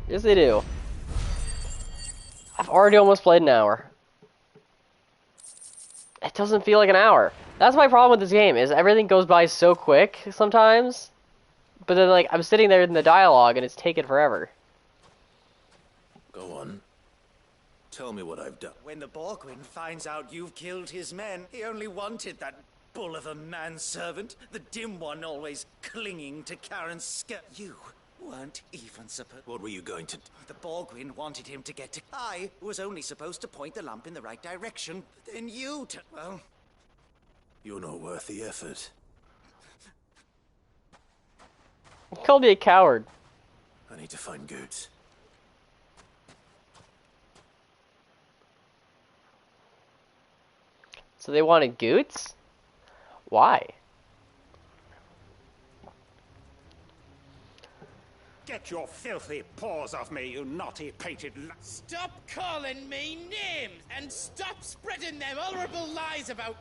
Yes, they do. I've already almost played an hour. It doesn't feel like an hour. That's my problem with this game, is everything goes by so quick sometimes. But then, like, I'm sitting there in the dialogue and it's taken forever. Go on. Tell me what I've done. When the Borgwin finds out you've killed his men, he only wanted that bull of a manservant, the dim one always clinging to Karen's skirt. You weren't even supposed... What were you going to... The Borgwin wanted him to get to... I was only supposed to point the lamp in the right direction. But then you... Well... You're not worth the effort. You called me a coward. I need to find Goots. So they wanted Goots? Why? Get your filthy paws off me, you naughty-pated... Stop calling me names, and stop spreading them horrible lies about...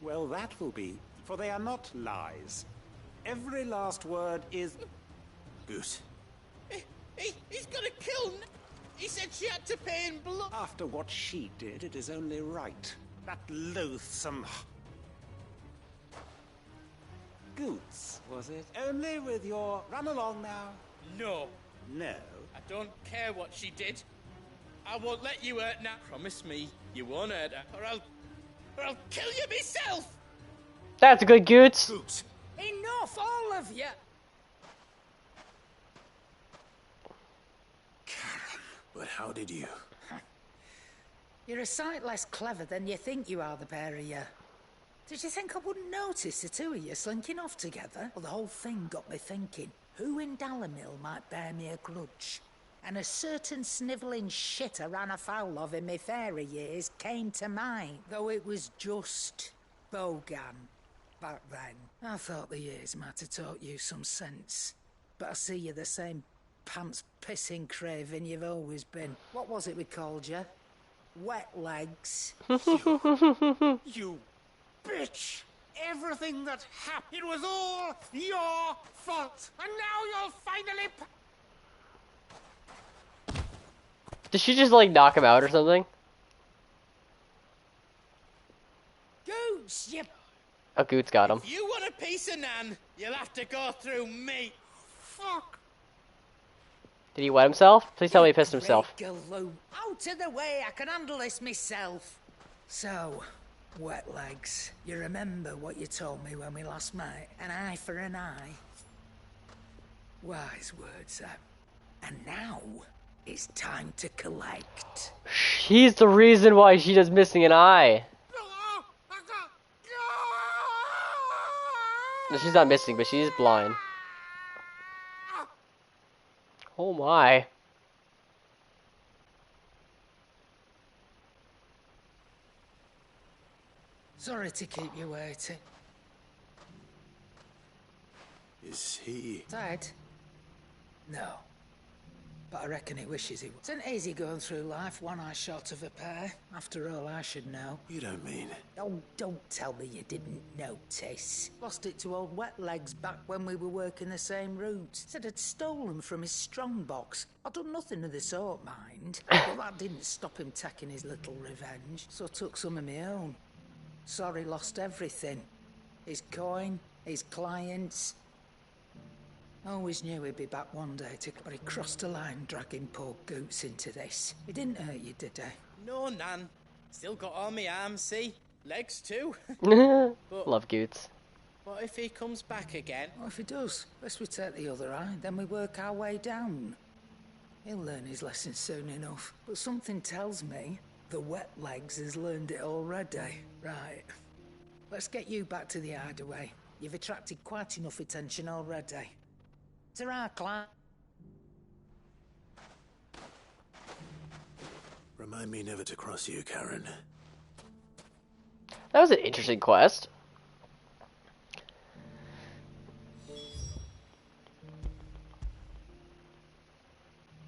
Well, that will be, for they are not lies. Every last word is... Goose. He's gonna kill... He said she had to pay in blood. After what she did, it is only right. That loathsome... Goots, was it? Only with your... Run along now. No. No. I don't care what she did. I won't let you hurt now. Promise me you won't hurt her, or I'll kill you myself! That's a good Goots. Goots. Enough, all of you! But how did you? You're a sight less clever than you think you are, the pair of you. Did you think I wouldn't notice the two of you slinking off together? Well, the whole thing got me thinking, who in Dalamil might bear me a grudge? And a certain snivelling shit I ran afoul of in my fairy years came to mind, though it was just Bogan back then. I thought the years might have taught you some sense, but I see you're the same pants-pissing craven you've always been. What was it we called you? Wet legs. You bitch! Everything that happened, it was all your fault! And now you'll finally... Did she just, like, knock him out or something? Goots, you... Oh, Goots got him. If you want a piece of Nan, you'll have to go through me. Fuck. Did he wet himself? Please tell me he pissed himself. Galoo. Out of the way, I can handle this myself. So, wet legs, you remember what you told me when we last met? An eye for an eye. Wise words, that. And now, it's time to collect. He's the reason why she does missing an eye. No, she's not missing, but she's blind. Oh my. Sorry to keep you waiting. Is he... Dead? No. But I reckon he wishes he was. It isn't easy going through life, one eye short of a pair. After all, I should know. You don't mean... Oh, don't tell me you didn't notice. Lost it to old Wet Legs back when we were working the same route. Said I'd stolen from his strongbox. I'd done nothing of the sort, mind. But that didn't stop him taking his little revenge. So I took some of my own. Sorry, lost everything. His coin, his clients... Always knew he'd be back one day, but he crossed a line dragging poor Goots into this. He didn't hurt you, did he? No, Nan. Still got all my arms, see? Legs too. But love Goots. what if he comes back again? Well, if he does, best we take the other eye, then we work our way down. He'll learn his lesson soon enough. But something tells me the Wet Legs has learned it already. Right. Let's get you back to the hideaway. You've attracted quite enough attention already. To our client. Remind me never to cross you, Karen. That was an interesting quest.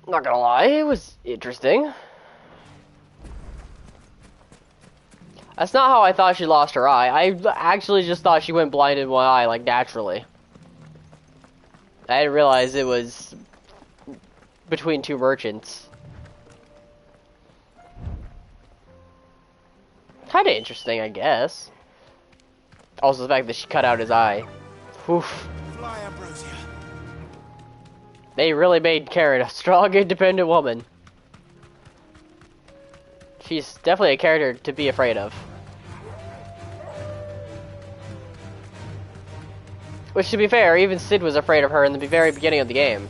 Not gonna lie, it was interesting. That's not how I thought she lost her eye. I actually just thought she went blind in one eye, like, naturally. I didn't realize it was between two merchants. Kind of interesting, I guess. Also, the fact that she cut out his eye. Oof. Fly, Ambrosia. They really made Karen a strong, independent woman. She's definitely a character to be afraid of. Which, to be fair, even Sid was afraid of her in the very beginning of the game.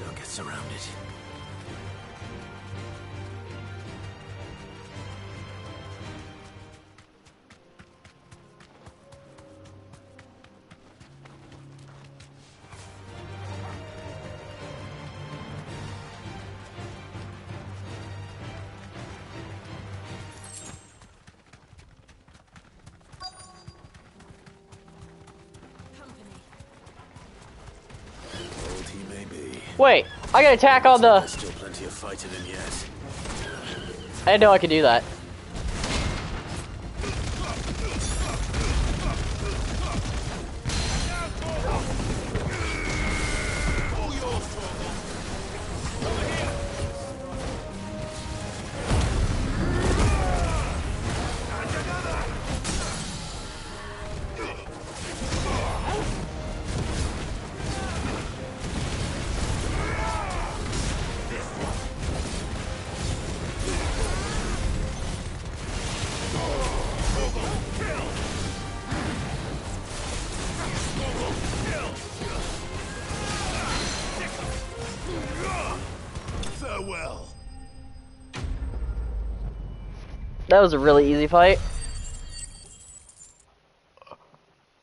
Don't get surrounded. Old he may be. Wait, I got attack on the... There's still plenty of fight in him yet. I didn't know I could do that. Farewell. That was a really easy fight.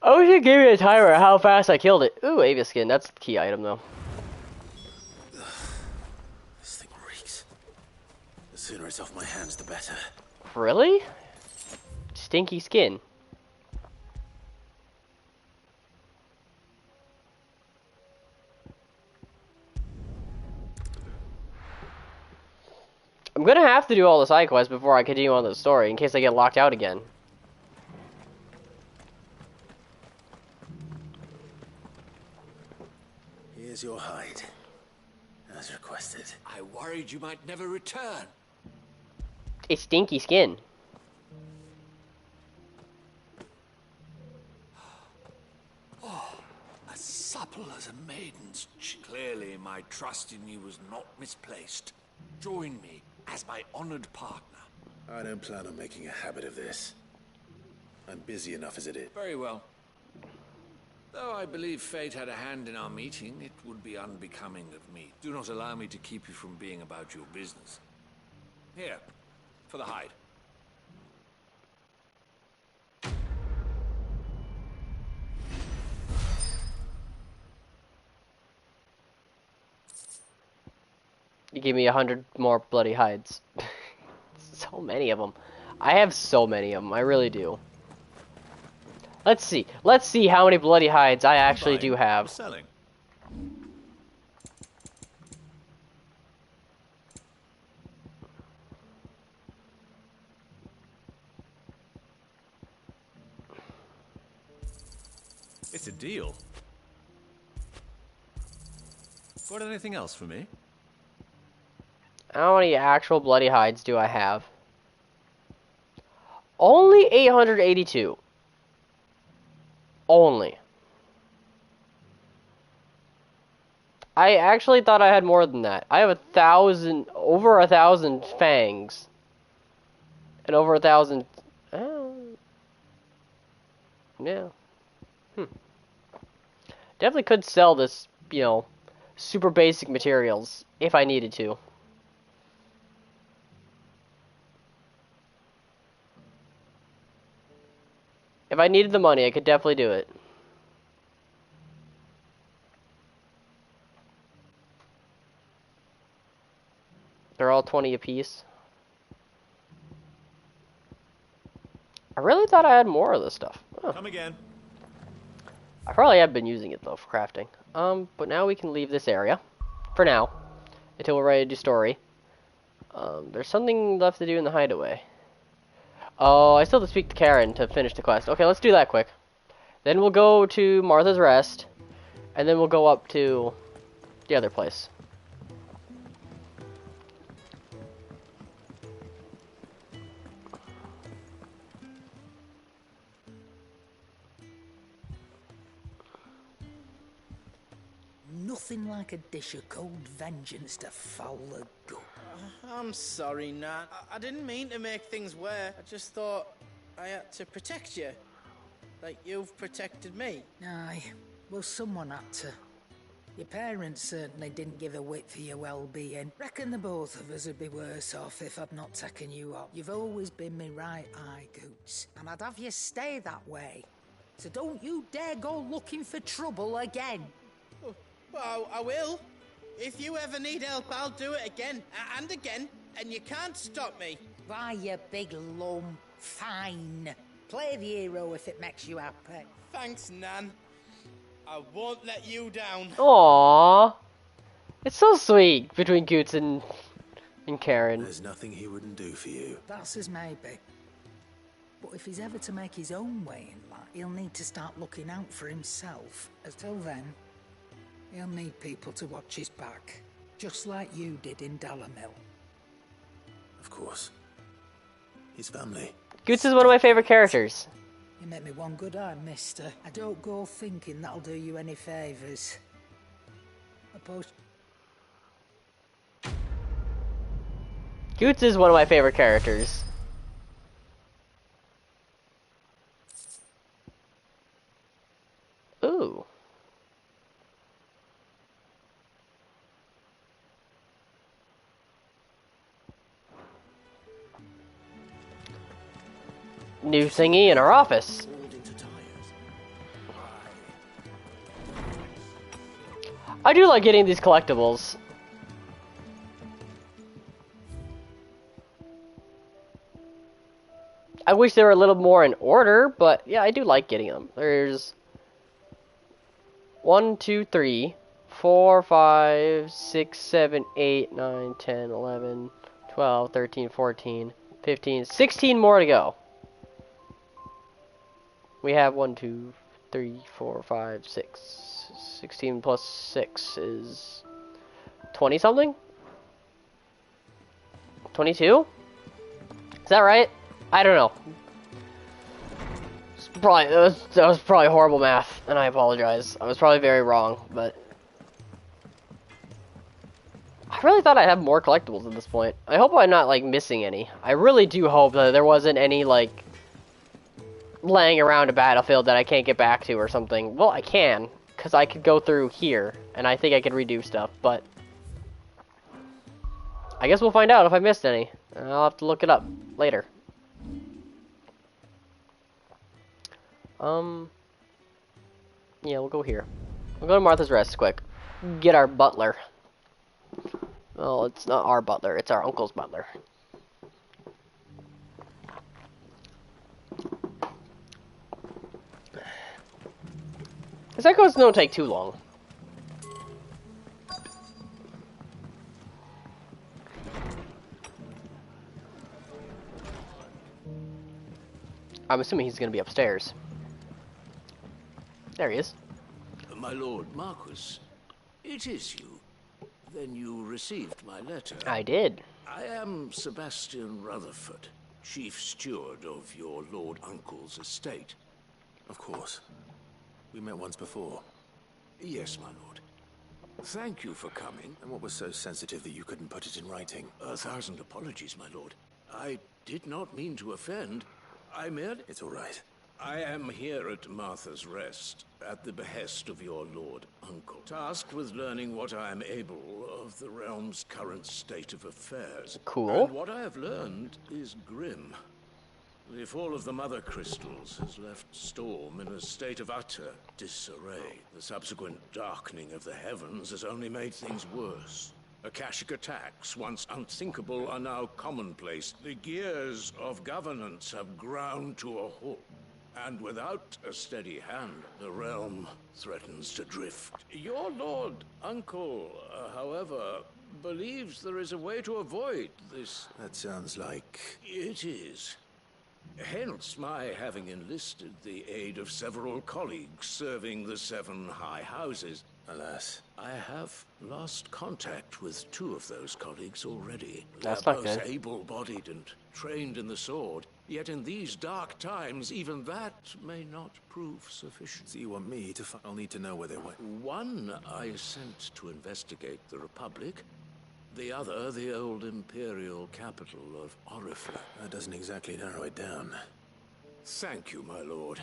I wish it gave me a timer of how fast I killed it. Ooh, Avia skin. That's the key item, though. This thing reeks. The sooner it's off my hands, the better. Really? Stinky skin. I'm gonna have to do all the side quests before I continue on the story, in case I get locked out again. Here's your hide. As requested. I worried you might never return. It's stinky skin. Oh, as supple as a maiden's. Clearly, my trust in you was not misplaced. Join me as my honored partner. I don't plan on making a habit of this. I'm busy enough as it is. Very well. Though I believe fate had a hand in our meeting, it would be unbecoming of me. Do not allow me to keep you from being about your business. Here, for the hide. You give me 100 more bloody hides. So many of them. I have so many of them. I really do. Let's see. Let's see how many bloody hides I actually do have. Selling. It's a deal. Got anything else for me? How many actual bloody hides do I have? Only 882. Only. I actually thought I had more than that. I have over 1,000 fangs. And over 1,000... yeah. Definitely could sell this, you know, super basic materials if I needed to. If I needed the money, I could definitely do it. They're all 20 apiece. I really thought I had more of this stuff. Oh. Come again. I probably have been using it though for crafting. But now we can leave this area. For now. Until we're ready to do story. There's something left to do in the hideaway. Oh, I still have to speak to Karen to finish the quest. Okay, let's do that quick. Then we'll go to Martha's Rest. And then we'll go up to the other place. Nothing like a dish of cold vengeance to foul the gut. I'm sorry, Nan. I didn't mean to make things worse. I just thought I had to protect you. Like you've protected me. Aye, well, someone had to. Your parents certainly didn't give a whit for your well-being. Reckon the both of us would be worse off if I'd not taken you up. You've always been me right eye, Goots, and I'd have you stay that way. So don't you dare go looking for trouble again. Well, I will. If you ever need help, I'll do it again and again, and you can't stop me. Why, you big lump. Fine. Play the hero if it makes you happy. Thanks, Nan. I won't let you down. Aww. It's so sweet between Goots and Karen. There's nothing he wouldn't do for you. That's as maybe. But if he's ever to make his own way in life, he'll need to start looking out for himself. Until then, he'll need people to watch his back. Just like you did in Dalamil. Of course. His family. Goots is one of my favorite characters. You make me one good eye, mister. I don't go thinking that'll do you any favours. Opposed. Goots is one of my favorite characters. Ooh. New thingy in our office. I do like getting these collectibles. I wish they were a little more in order, but yeah, I do like getting them. There's 1, 2, 3, 4, 5, 6, 7, 8, 9, 10, 11, 12, 13, 14, 15, 16 more to go. We have 1, 2, 3, 4, 5, 6. 16 plus 6 is 20 something? 22? Is that right? I don't know. That was probably horrible math, and I apologize. I was probably very wrong, but I really thought I'd have more collectibles at this point. I hope I'm not like missing any. I really do hope that there wasn't any like laying around a battlefield that I can't get back to or something. Well, I can, because I could go through here, and I think I could redo stuff, but I guess we'll find out if I missed any. I'll have to look it up later. Yeah, we'll go here. We'll go to Martha's Rest quick. Get our butler. Well, it's not our butler, it's our uncle's butler. These echoes don't take too long. I'm assuming he's going to be upstairs. There he is. My lord Marquis, it is you. Then you received my letter. I did. I am Sebastian Rutherford, chief steward of your lord uncle's estate. Of course. We met once before. Yes, my lord. Thank you for coming. And what was so sensitive that you couldn't put it in writing? 1,000 apologies, my lord. I did not mean to offend. I merely... It's all right. I am here at Martha's Rest, at the behest of your lord uncle, tasked with learning what I am able of the realm's current state of affairs. Cool. And what I have learned is grim. The fall of the Mother Crystals has left Storm in a state of utter disarray. The subsequent darkening of the heavens has only made things worse. Akashic attacks, once unthinkable, are now commonplace. The gears of governance have ground to a halt. And without a steady hand, the realm threatens to drift. Your lord uncle, however, believes there is a way to avoid this. That sounds like... It is. Hence my having enlisted the aid of several colleagues serving the 7 high houses. Alas. I have lost contact with 2 of those colleagues already. That's They're not both good. able-bodied and trained in the sword. Yet in these dark times, even that may not prove sufficient. So you want me to I'll need to know where they went. One I sent to investigate the Republic. The other, the old imperial capital of Oriflamme. That doesn't exactly narrow it down. Thank you, my lord.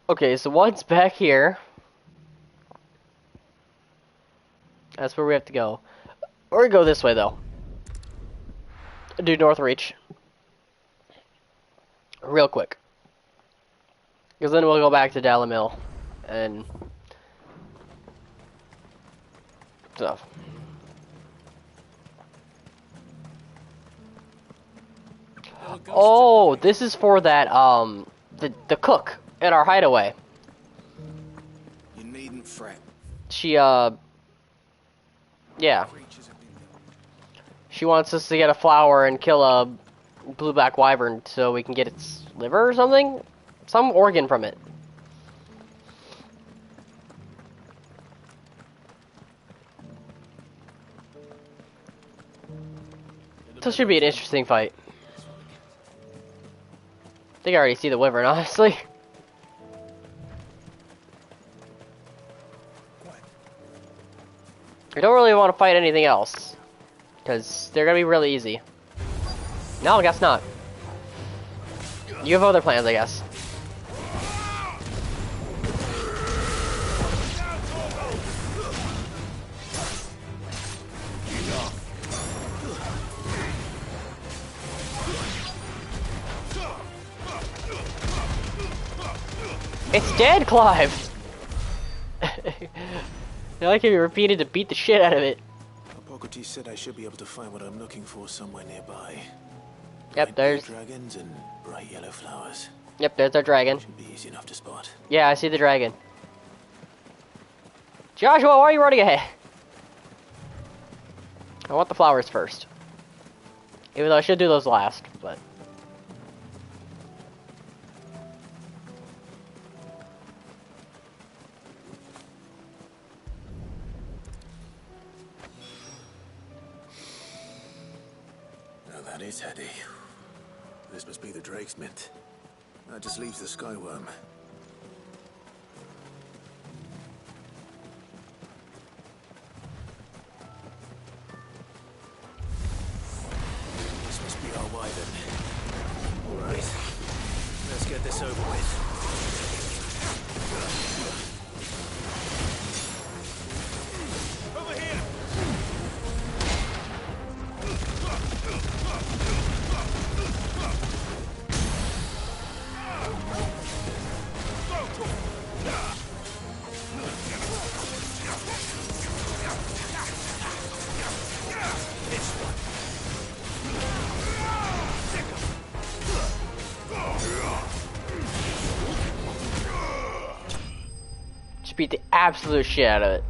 Okay, so one's back here. That's where we have to go. Or go this way, though. Do North Reach. Real quick. Because then we'll go back to Dalamil. And... stuff. Oh, this is for that, the cook at our hideaway. You needn't fret. She, yeah. She wants us to get a flower and kill a blue-black wyvern so we can get its liver or something? Some organ from it. This should be an interesting fight. I think I already see the wyvern, honestly. I don't really want to fight anything else. Because they're going to be really easy. No, I guess not. You have other plans, I guess. It's dead, Clive! I like how you repeated to beat the shit out of it. Pockety said I should be able to find what I'm looking for somewhere nearby. Yep, there's... dragons and bright yellow flowers. Yep, there's our dragon. Should be easy enough to spot. Yeah, I see the dragon. Joshua, why are you running ahead? I want the flowers first. Even though I should do those last, but... Now that is heady. This must be the Drake's Mint. That just leaves the Skyworm. This must be our wyvern. Alright. Let's get this over with. Over here! Just beat the absolute shit out of it.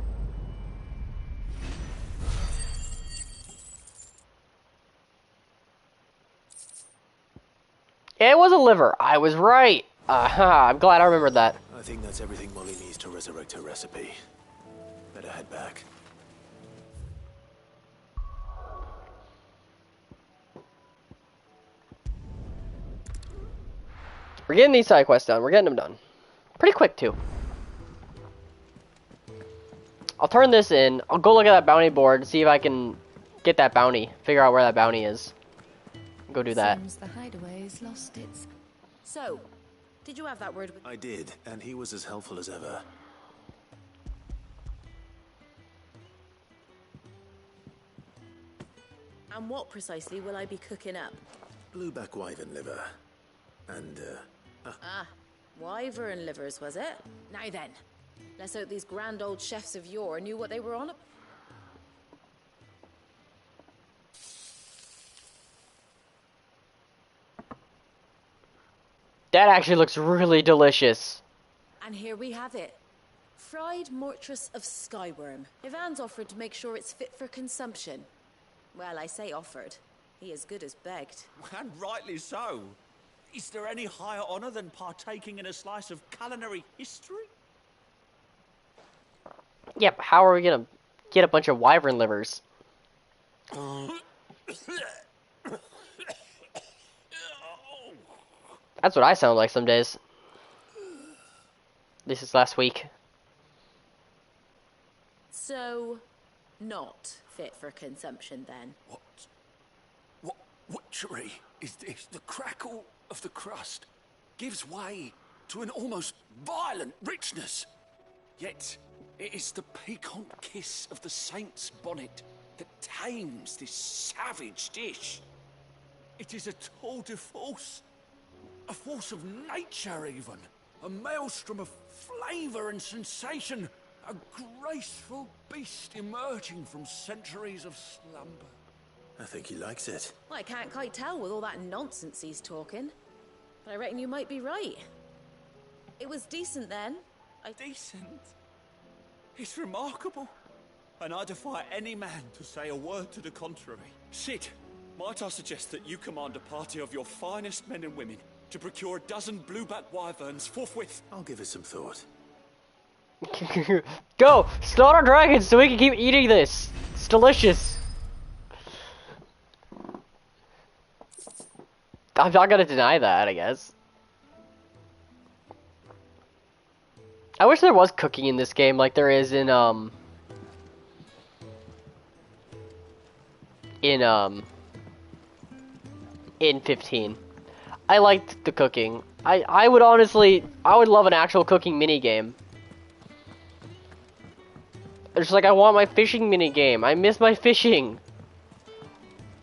It was a liver. I was right. Aha, I'm glad I remembered that. I think that's everything Molly needs to resurrect her recipe. Better head back. We're getting these side quests done. We're getting them done. Pretty quick, too. I'll turn this in. I'll go look at that bounty board, see if I can get that bounty. Figure out where that bounty is. Go do that. Seems the hideaway's lost its... So, did you have that word with... I did, and he was as helpful as ever. And what precisely will I be cooking up? Blueback wyvern liver. And, Ah, wyvern livers, was it? Now then, let's hope these grand old chefs of yore knew what they were on. That actually looks really delicious. And here we have it. Fried mortress of skyworm. Ivan's offered to make sure it's fit for consumption. Well, I say offered. He as good as begged. And rightly so. Is there any higher honor than partaking in a slice of culinary history? Yep, how are we gonna get a bunch of wyvern livers? That's what I sound like some days. This is last week. So, not fit for consumption then? What witchery is this? The crackle of the crust gives way to an almost violent richness. Yet, it is the piquant kiss of the saint's bonnet that tames this savage dish. It is a tour de force. A force of nature, even. A maelstrom of flavour and sensation. A graceful beast emerging from centuries of slumber. I think he likes it. Well, I can't quite tell with all that nonsense he's talking. But I reckon you might be right. It was decent then. Decent? It's remarkable. And I defy any man to say a word to the contrary. Sid, might I suggest that you command a party of your finest men and women to procure a dozen blueback wyverns forthwith? I'll give it some thought. Go! Slaughter dragons so we can keep eating this! It's delicious! I'm not gonna deny that, I guess. I wish there was cooking in this game like there is in 15. I liked the cooking. I would honestly, I would love an actual cooking mini game. It's like I want my fishing mini game. I miss my fishing.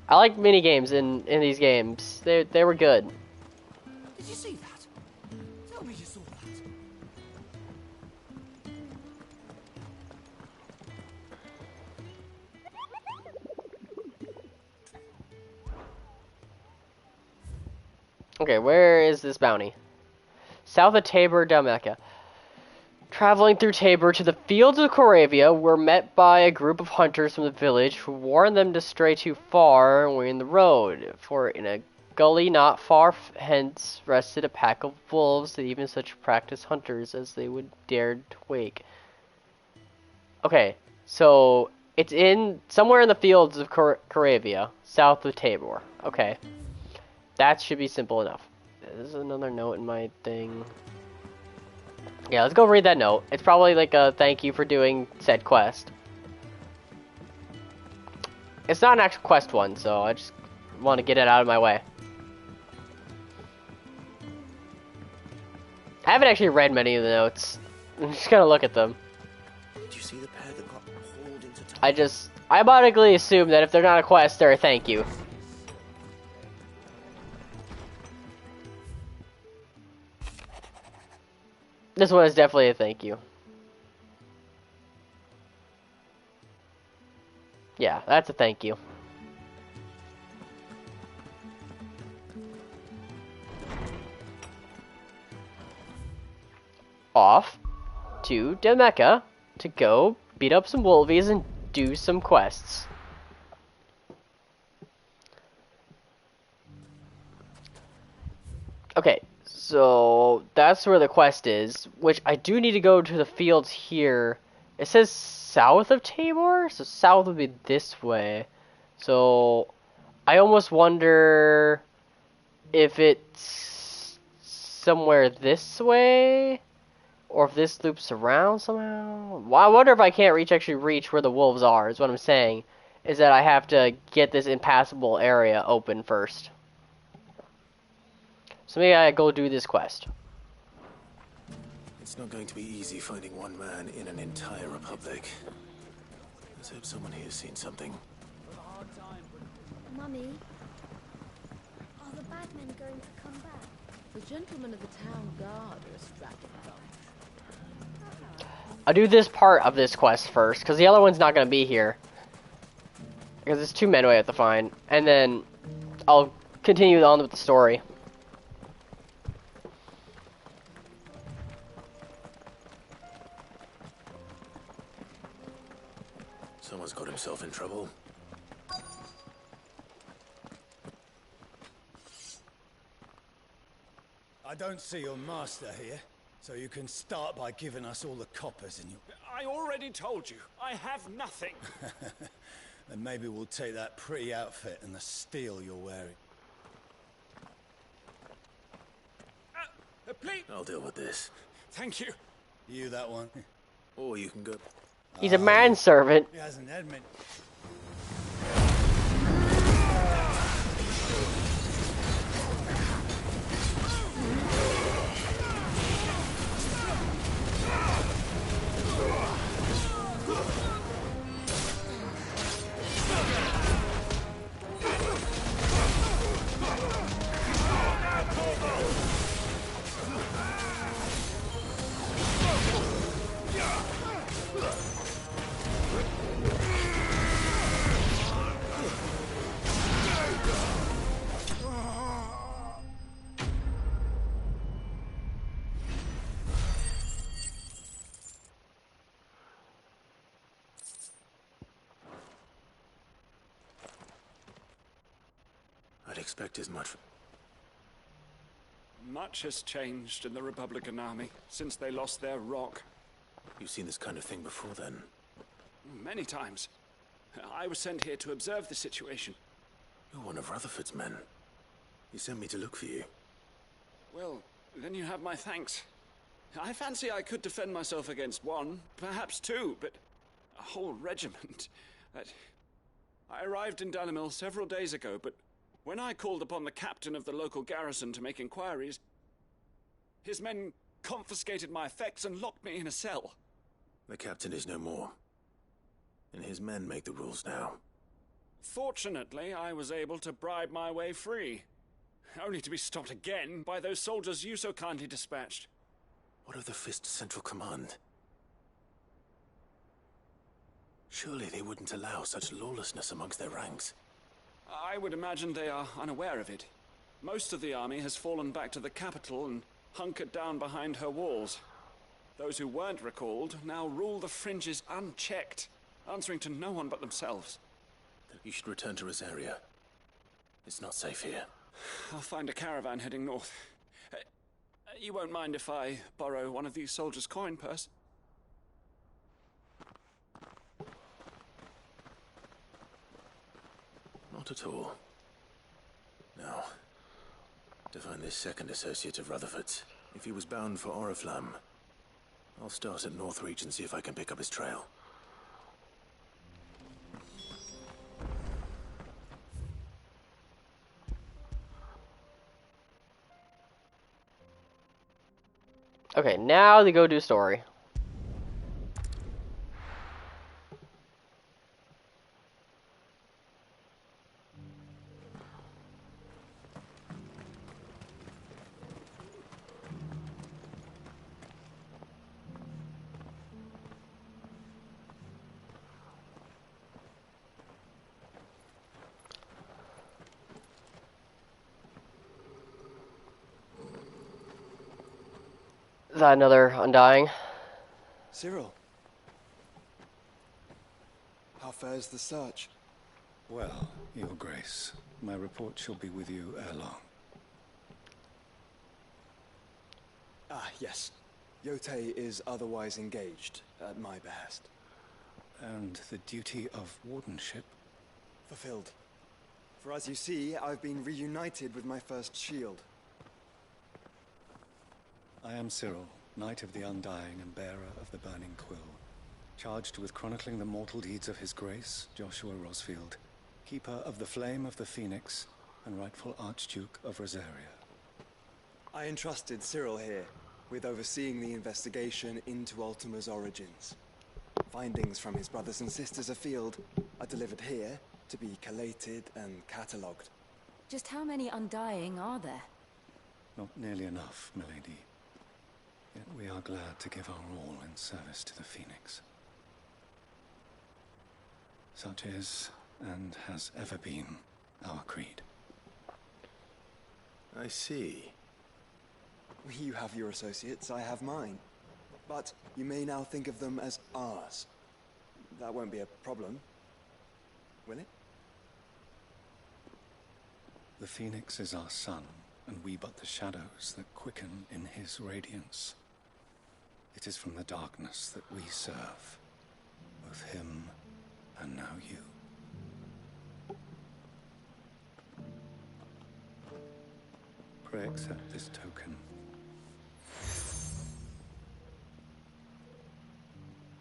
I like mini games in these games. They were good. Did you see that? Tell me you saw that. Okay, where is this bounty? South of Tabor, Dalmatia. Traveling through Tabor to the fields of Coravia, we're met by a group of hunters from the village who warn them to stray too far and we're in the road. For in a gully not far hence rested a pack of wolves that even such practiced hunters as they would dare to wake. Okay, so it's in somewhere in the fields of Coravia, south of Tabor. Okay, that should be simple enough. There's another note in my thing. Yeah, let's go read that note. It's probably like a thank you for doing said quest. It's not an actual quest one, so I just want to get it out of my way. I haven't actually read many of the notes. I'm just gonna look at them. Did you see the pair that got hauled into town? I automatically assume that if they're not a quest, they're a thank you. This one is definitely a thank you. Yeah, that's a thank you. Off to Dalmecca to go beat up some wolvies and do some quests. Okay. So that's where the quest is, which I do need to go to the fields here. It says south of Tabor, so south would be this way. So I almost wonder if it's somewhere this way, or if this loops around somehow. Well, I wonder if I can't actually reach where the wolves are, is what I'm saying. Is that I have to get this impassable area open first. So maybe I go do this quest. It's not going to be easy finding one man in an entire republic. Let's hope someone here's seen something. Mummy, are the bad men going to come back? The gentlemen of the town guard are a strapping bunch. I'll do this part of this quest first, because the other one's not going to be here. Because there's 2 men we have to find. And then I'll continue on with the story. Someone's got himself in trouble. I don't see your master here, so you can start by giving us all the coppers in your... I already told you, I have nothing. Then maybe we'll take that pretty outfit and the steel you're wearing. Please. I'll deal with this. Thank you. You that one? Or you can go... He's a manservant. He has an Edmund. I'd expect as much. Much has changed in the Republican army since they lost their rock. You've seen this kind of thing before, then? Many times. I was sent here to observe the situation. You're one of Rutherford's men. He sent me to look for you. Well, then you have my thanks. I fancy I could defend myself against one, perhaps two, but a whole regiment. I arrived in Dalimil several days ago, but when I called upon the captain of the local garrison to make inquiries, his men confiscated my effects and locked me in a cell. The captain is no more, and his men make the rules now. Fortunately, I was able to bribe my way free, only to be stopped again by those soldiers you so kindly dispatched. What of the Fist's Central Command? Surely they wouldn't allow such lawlessness amongst their ranks. I would imagine they are unaware of it. Most of the army has fallen back to the capital and hunkered down behind her walls. Those who weren't recalled now rule the fringes unchecked, answering to no one but themselves. You should return to Rosaria. It's not safe here. I'll find a caravan heading north. You won't mind if I borrow one of these soldiers' coin purse? Not at all. Now, to find this second associate of Rutherford's. If he was bound for Oriflamme, I'll start at Northreach and see if I can pick up his trail. Okay, now the go-do story. Is that another Undying? Cyril. How fares the search? Well, Your Grace, my report shall be with you ere long. Ah, yes. Yotei is otherwise engaged, at my behest. And the duty of wardenship? Fulfilled. For as you see, I've been reunited with my first shield. I am Cyril, Knight of the Undying and bearer of the Burning Quill, charged with chronicling the mortal deeds of His Grace, Joshua Rosfield, keeper of the Flame of the Phoenix and rightful Archduke of Rosaria. I entrusted Cyril here with overseeing the investigation into Ultima's origins. Findings from his brothers and sisters afield are delivered here to be collated and catalogued. Just how many Undying are there? Not nearly enough, milady. Yet we are glad to give our all in service to the Phoenix. Such is, and has ever been, our creed. I see. You have your associates, I have mine. But you may now think of them as ours. That won't be a problem, will it? The Phoenix is our sun, and we but the shadows that quicken in his radiance. It is from the darkness that we serve, both him and now you. Pray accept this token.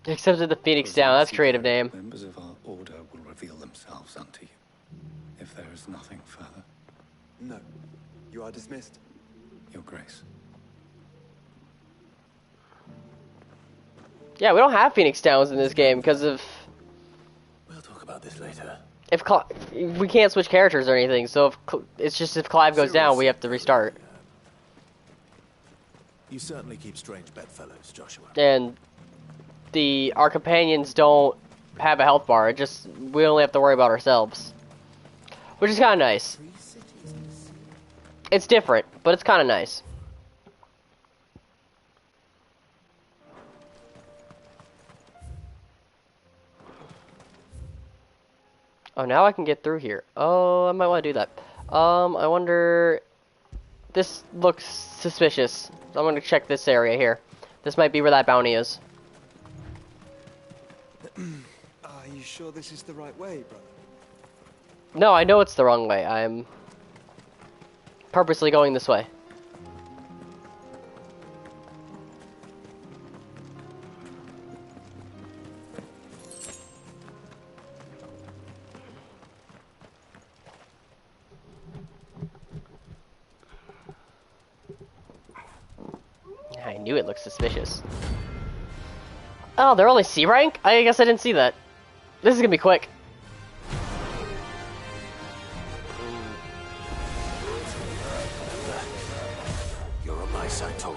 Accepted the Phoenix down. That's a creative name. Members of our order will reveal themselves unto you, if there is nothing further. No. You are dismissed. Your Grace. Yeah, we don't have Phoenix Downs in this game because of... We'll talk about this later. If we can't switch characters or anything, so it's just if Clive goes down, we have to restart. You certainly keep strange bedfellows, Joshua. And our companions don't have a health bar. We only have to worry about ourselves, which is kind of nice. It's different, but it's kind of nice. Oh, now I can get through here. Oh, I might want to do that. I wonder... This looks suspicious. So I'm going to check this area here. This might be where that bounty is. Are you sure this is the right way, brother? No, I know it's the wrong way. I'm purposely going this way. I knew it looked suspicious. Oh, they're only C rank? I guess I didn't see that. This is gonna be quick. You're on my side, Toro.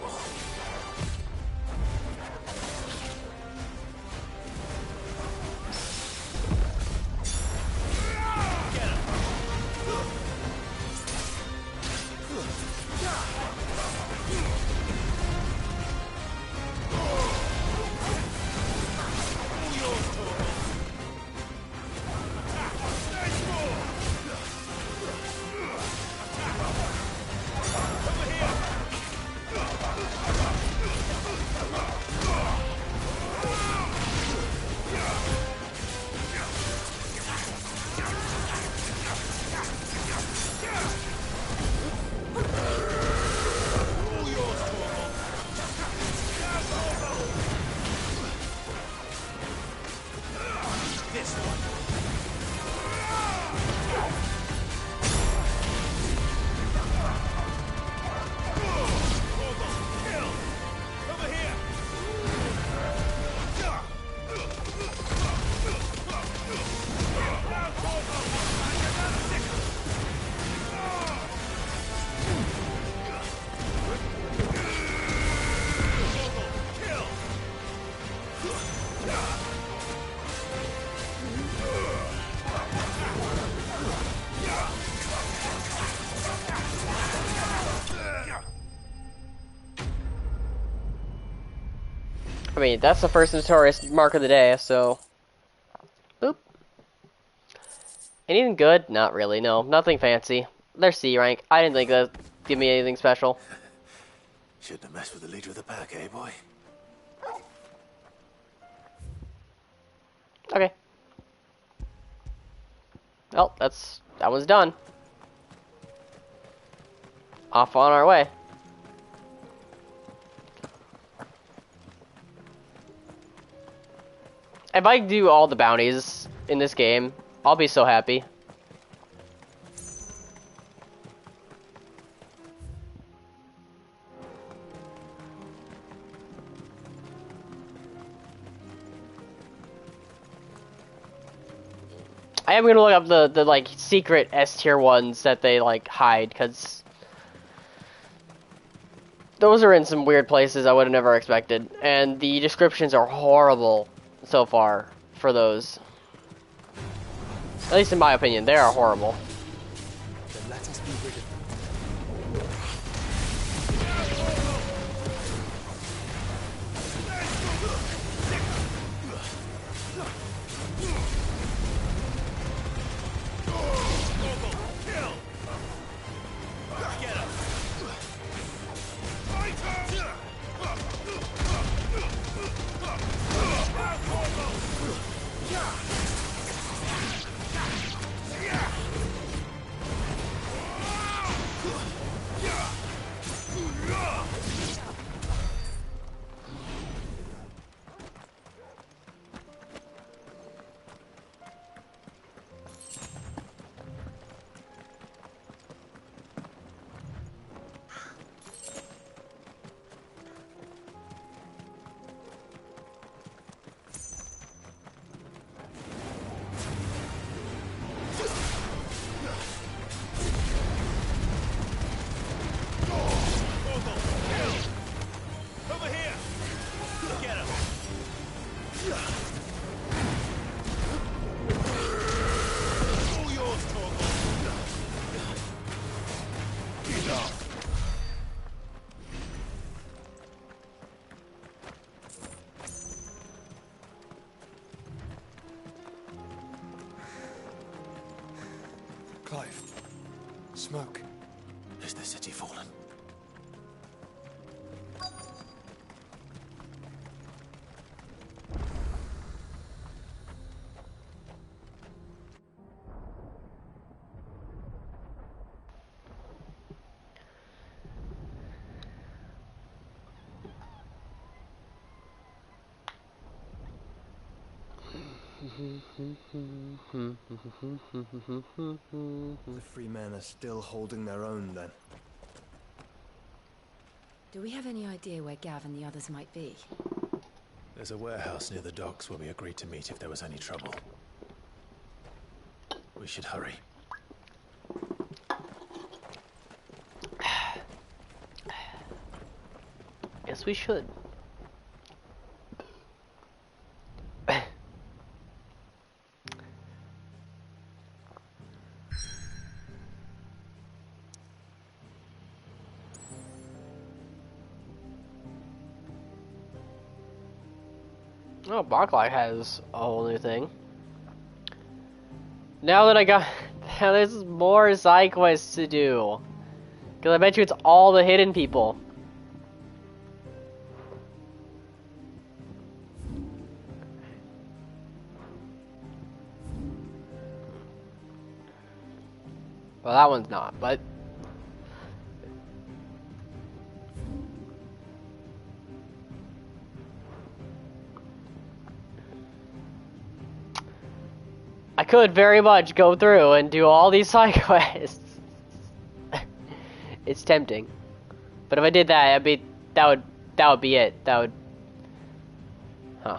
I mean, that's the first notorious mark of the day, so... Boop. Anything good? Not really, no. Nothing fancy. They're C rank. I didn't think that'd give me anything special. Shouldn't have messed with the leader of the pack, eh, boy? Okay. Well, that one's done. Off on our way. If I do all the bounties in this game, I'll be so happy. I am gonna look up the like secret S tier ones that they like hide, because those are in some weird places I would have never expected, and the descriptions are horrible so far for those. At least in my opinion, they are horrible. Then let us be rid of them. All yours, Torgal. Get up. Clive. Smoke. Is the city fallen? The free men are still holding their own, then. Do we have any idea where Gav and the others might be? There's a warehouse near the docks where we agreed to meet if there was any trouble. We should hurry. Yes, we should. Oh, Barclay has a whole new thing. Now that I got... Now there's more side quests to do. Because I bet you it's all the hidden people. Well, that one's not, but... I could very much go through and do all these side quests. It's tempting. But if I did that, that would be it. That would... Huh.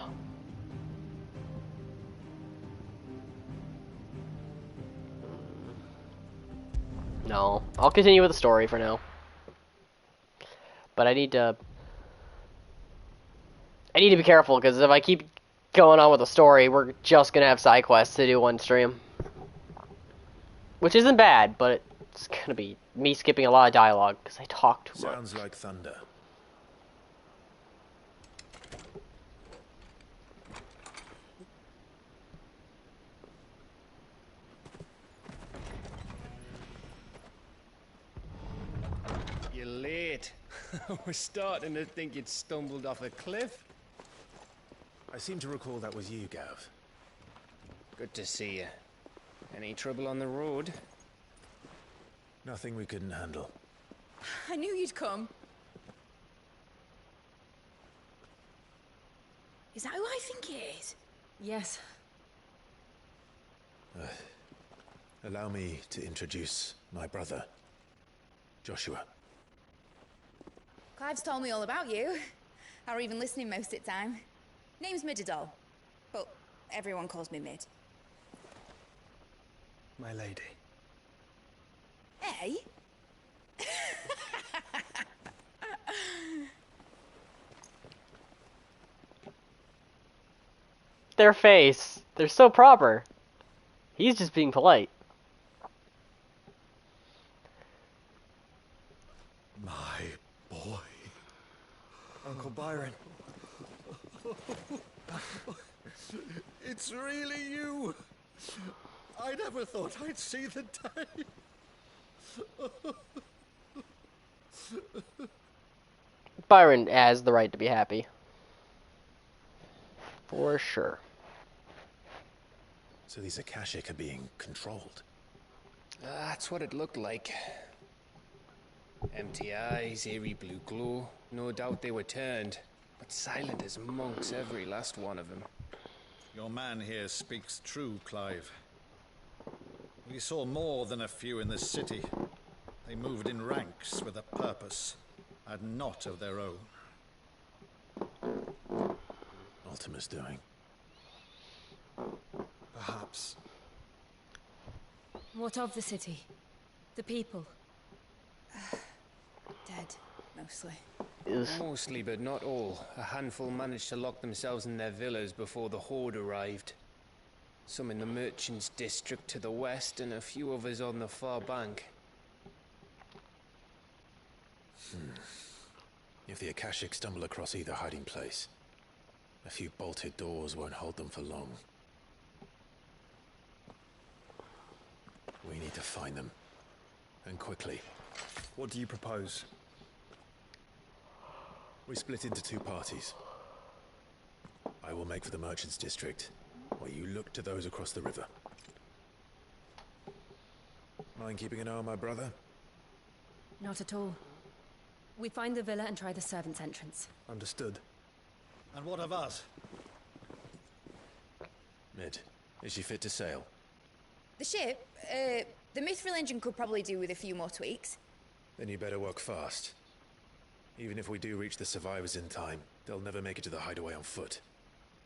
No, I'll continue with the story for now. But I need to be careful, because if I keep going on with the story, we're just gonna have side quests to do one stream. Which isn't bad, but it's gonna be me skipping a lot of dialogue, because I talk too much. Sounds like thunder. You're late. We're starting to think you'd stumbled off a cliff. I seem to recall that was you, Gav. Good to see you. Any trouble on the road? Nothing we couldn't handle. I knew you'd come. Is that who I think it is? Yes. Allow me to introduce my brother, Joshua. Clive's told me all about you. Or even listening most of the time. Name's Midadol, but everyone calls me Mid. My lady. Hey? Their face. They're so proper. He's just being polite. My boy. Uncle Byron. It's really you. I never thought I'd see the day. Byron has the right to be happy. For sure. So these Akashic are being controlled. That's what it looked like. Empty eyes, eerie blue glow. No doubt they were turned, but silent as monks, every last one of them. Your man here speaks true, Clive. We saw more than a few in this city. They moved in ranks with a purpose, and not of their own. Ultima's doing. Perhaps. What of the city? The people? Dead, mostly. is. Mostly, but not all. A handful managed to lock themselves in their villas before the horde arrived. Some in the merchants' district to the west, and a few others on the far bank. If the Akashic stumble across either hiding place, a few bolted doors won't hold them for long. We need to find them. And quickly. What do you propose? We split into two parties. I will make for the merchants' district, while you look to those across the river. Mind keeping an eye on my brother? Not at all. We find the villa and try the servants' entrance. Understood. And what of us? Mid, is she fit to sail? The ship, the mithril engine could probably do with a few more tweaks. Then you better work fast. Even if we do reach the survivors in time, they'll never make it to the hideaway on foot.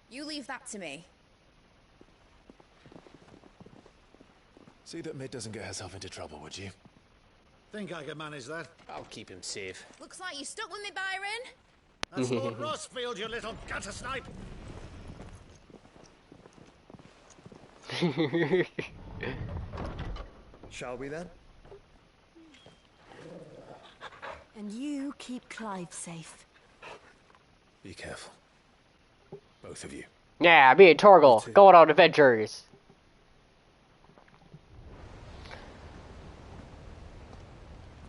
You leave that to me. See that Mid doesn't get herself into trouble, would you? Think I can manage that? I'll keep him safe. Looks like you stuck with me, Byron. That's Lord Rossfield, you little gutter snipe! Shall we then? And you keep Clive safe. Be careful. Both of you. Yeah, me and Torgal, going on adventures.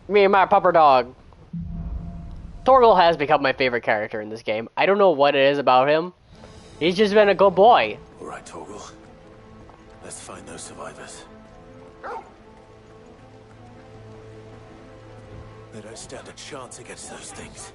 Me and my pupper dog. Torgal has become my favorite character in this game. I don't know what it is about him. He's just been a good boy. Alright, Torgal. Let's find those survivors. They don't stand a chance against those things.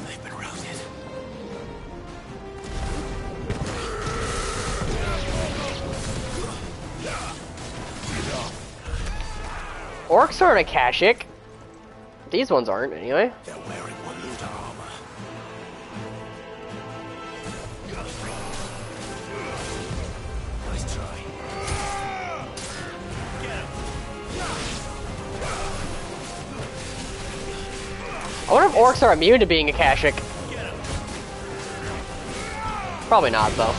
They've been routed. Orcs are Akashic. These ones aren't, anyway. They're wearing Waluda armor. Nice try. I wonder if orcs are immune to being Akashic. Probably not, though.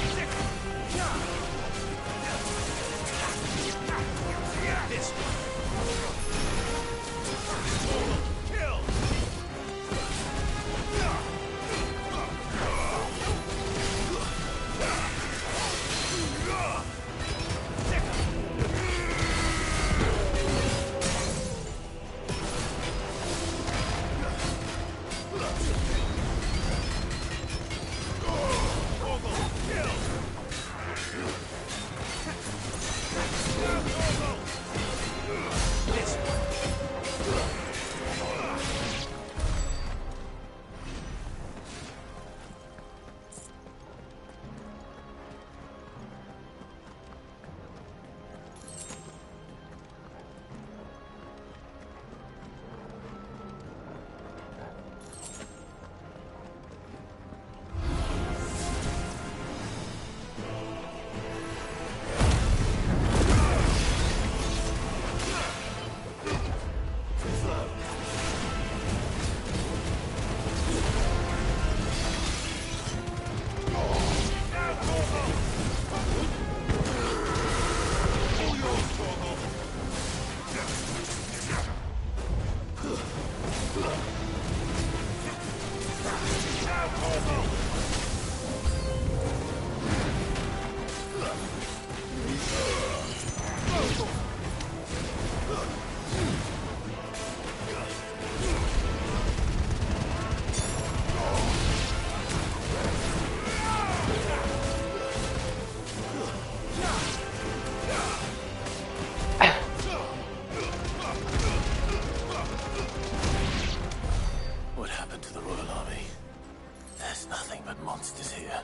What happened to the Royal Army? There's nothing but monsters here.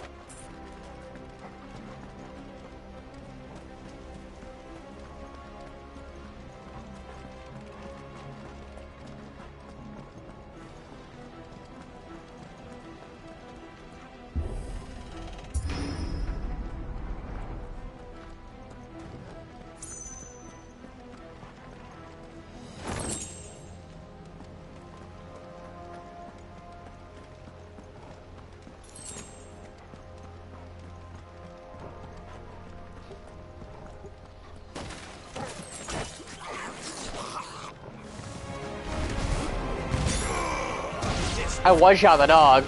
I one-shot the dog.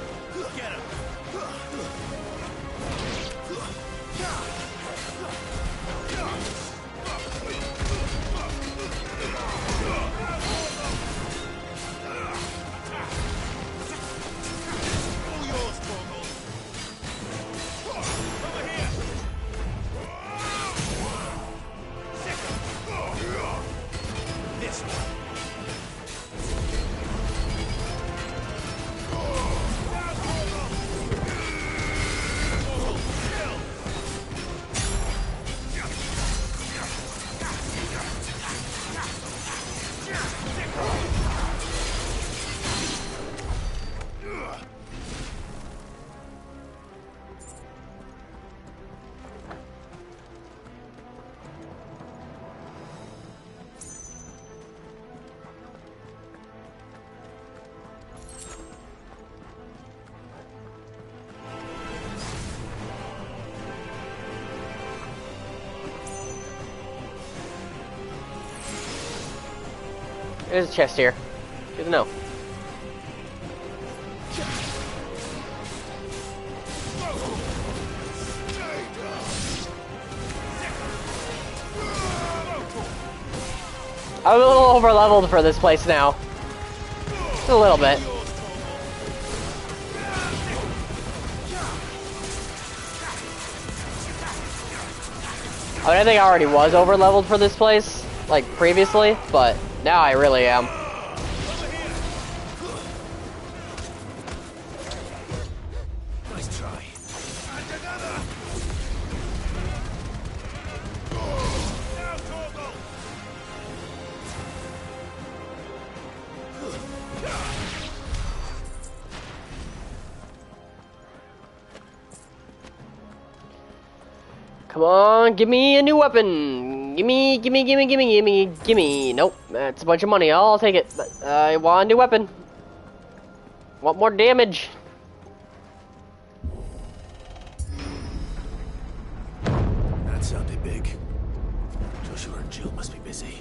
There's a chest here. Good to know. I'm a little over leveled for this place now. Just a little bit. I mean, I think I already was over leveled for this place, like previously, but now I really am. Nice try. Come on, give me a new weapon. Gimme. Nope, that's a bunch of money. I'll take it. But I want a new weapon. Want more damage. That sounded big. Joshua and Jill must be busy.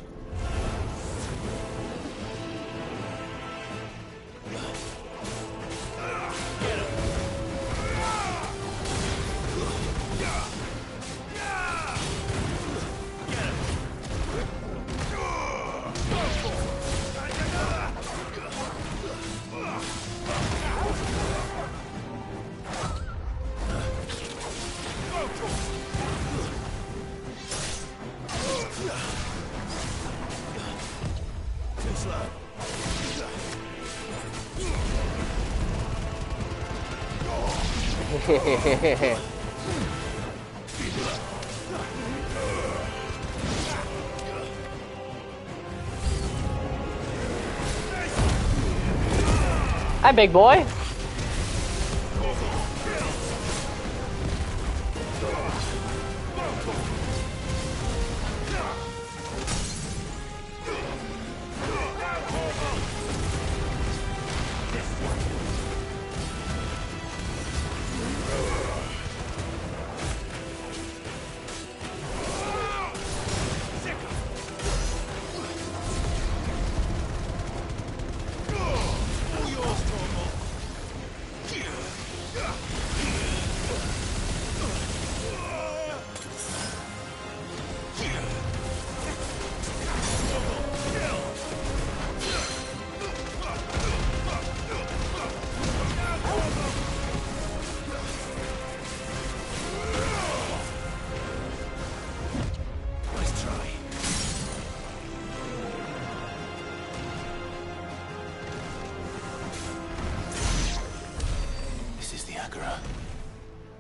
Hi, big boy.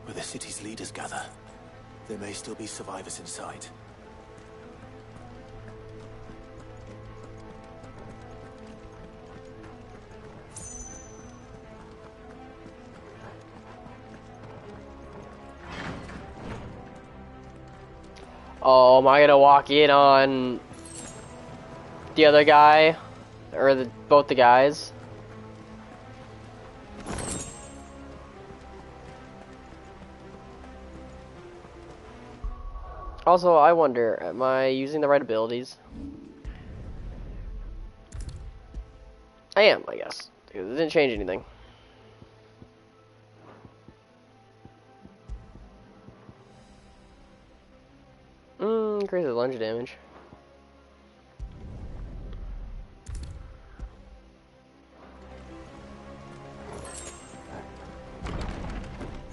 Where the city's leaders gather. There may still be survivors inside. Oh, am I gonna walk in on the other guy? Or both the guys? Also, I wonder, am I using the right abilities? I am, I guess. Because it didn't change anything. increases lunge damage.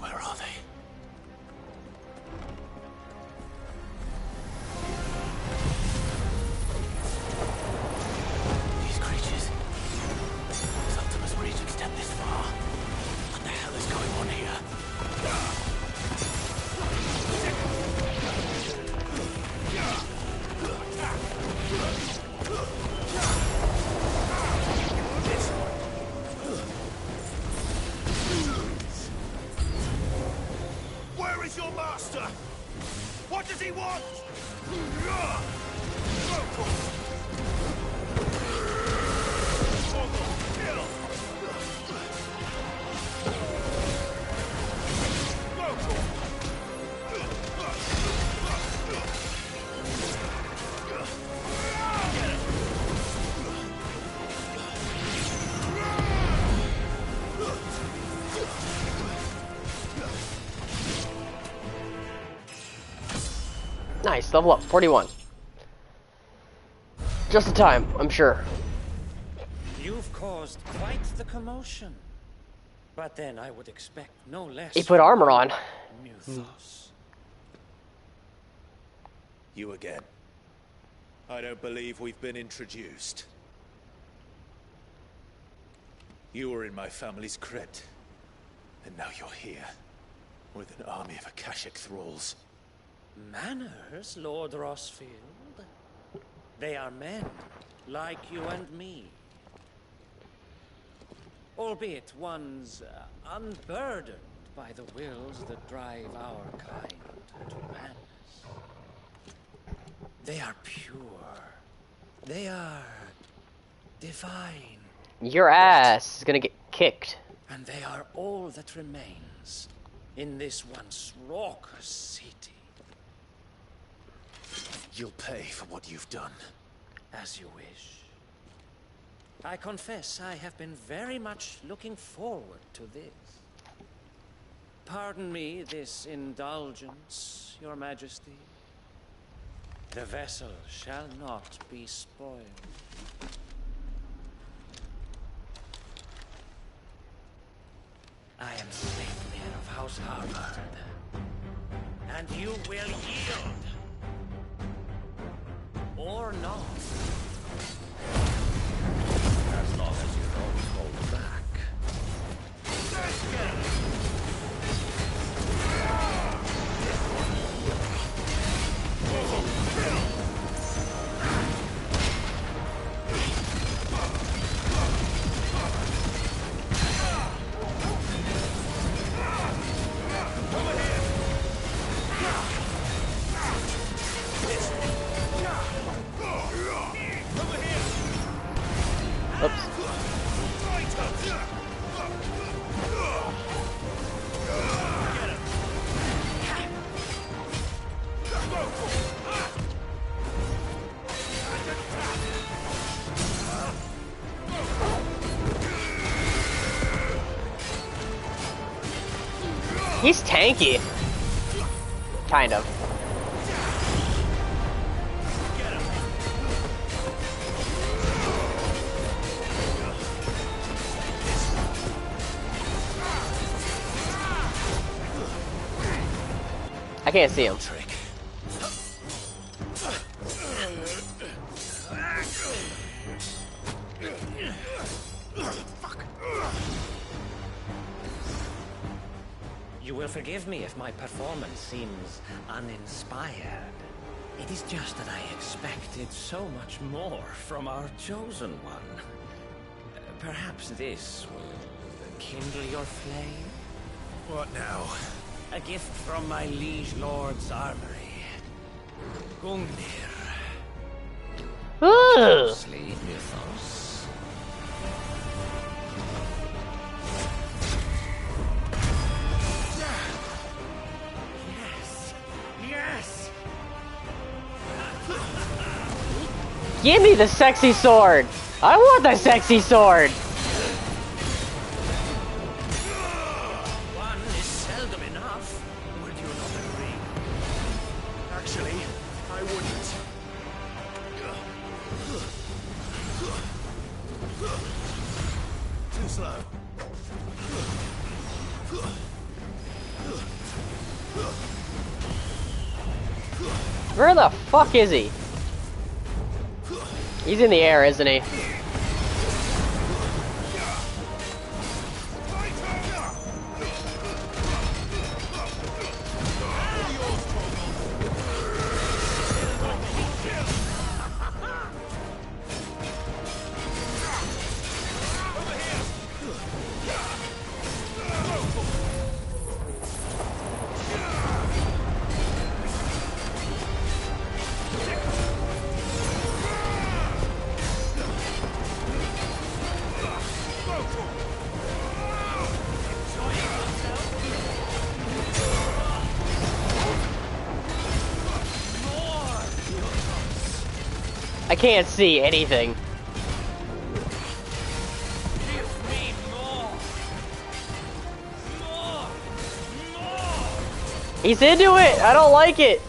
Where are they? These creatures. These Ultimus breeds extend this far. What the hell is going on here? Where is your master? What does he want? Nice, level up, 41. Just in time, I'm sure. You've caused quite the commotion. But then I would expect no less. He put armor on. Muthos. You again. I don't believe we've been introduced. You were in my family's crypt. And now you're here. With an army of Akashic thralls. Manners, Lord Rosfield. They are men, like you and me. Albeit ones unburdened by the wills that drive our kind to madness. They are pure. They are divine. Your ass is gonna get kicked. And they are all that remains in this once raucous city. You'll pay for what you've done. As you wish. I confess I have been very much looking forward to this. Pardon me this indulgence, Your Majesty. The vessel shall not be spoiled. I am Slaveman of House Harvard. And you will yield. Or not. As long as you don't hold back. He's tanky. Kind of. I can't see him. You will forgive me if my performance seems uninspired. It is just that I expected so much more from our chosen one. Perhaps this will kindle your flame? What now? A gift from my liege lord's armory. Gungnir. Ooh. Sleep mythos. Yes. Yes. Give me the sexy sword. I want the sexy sword. One is seldom enough. Would you not agree? Actually, I wouldn't. Too slow. Where the fuck is he? He's in the air, isn't he? I can't see anything. He's into it! I don't like it!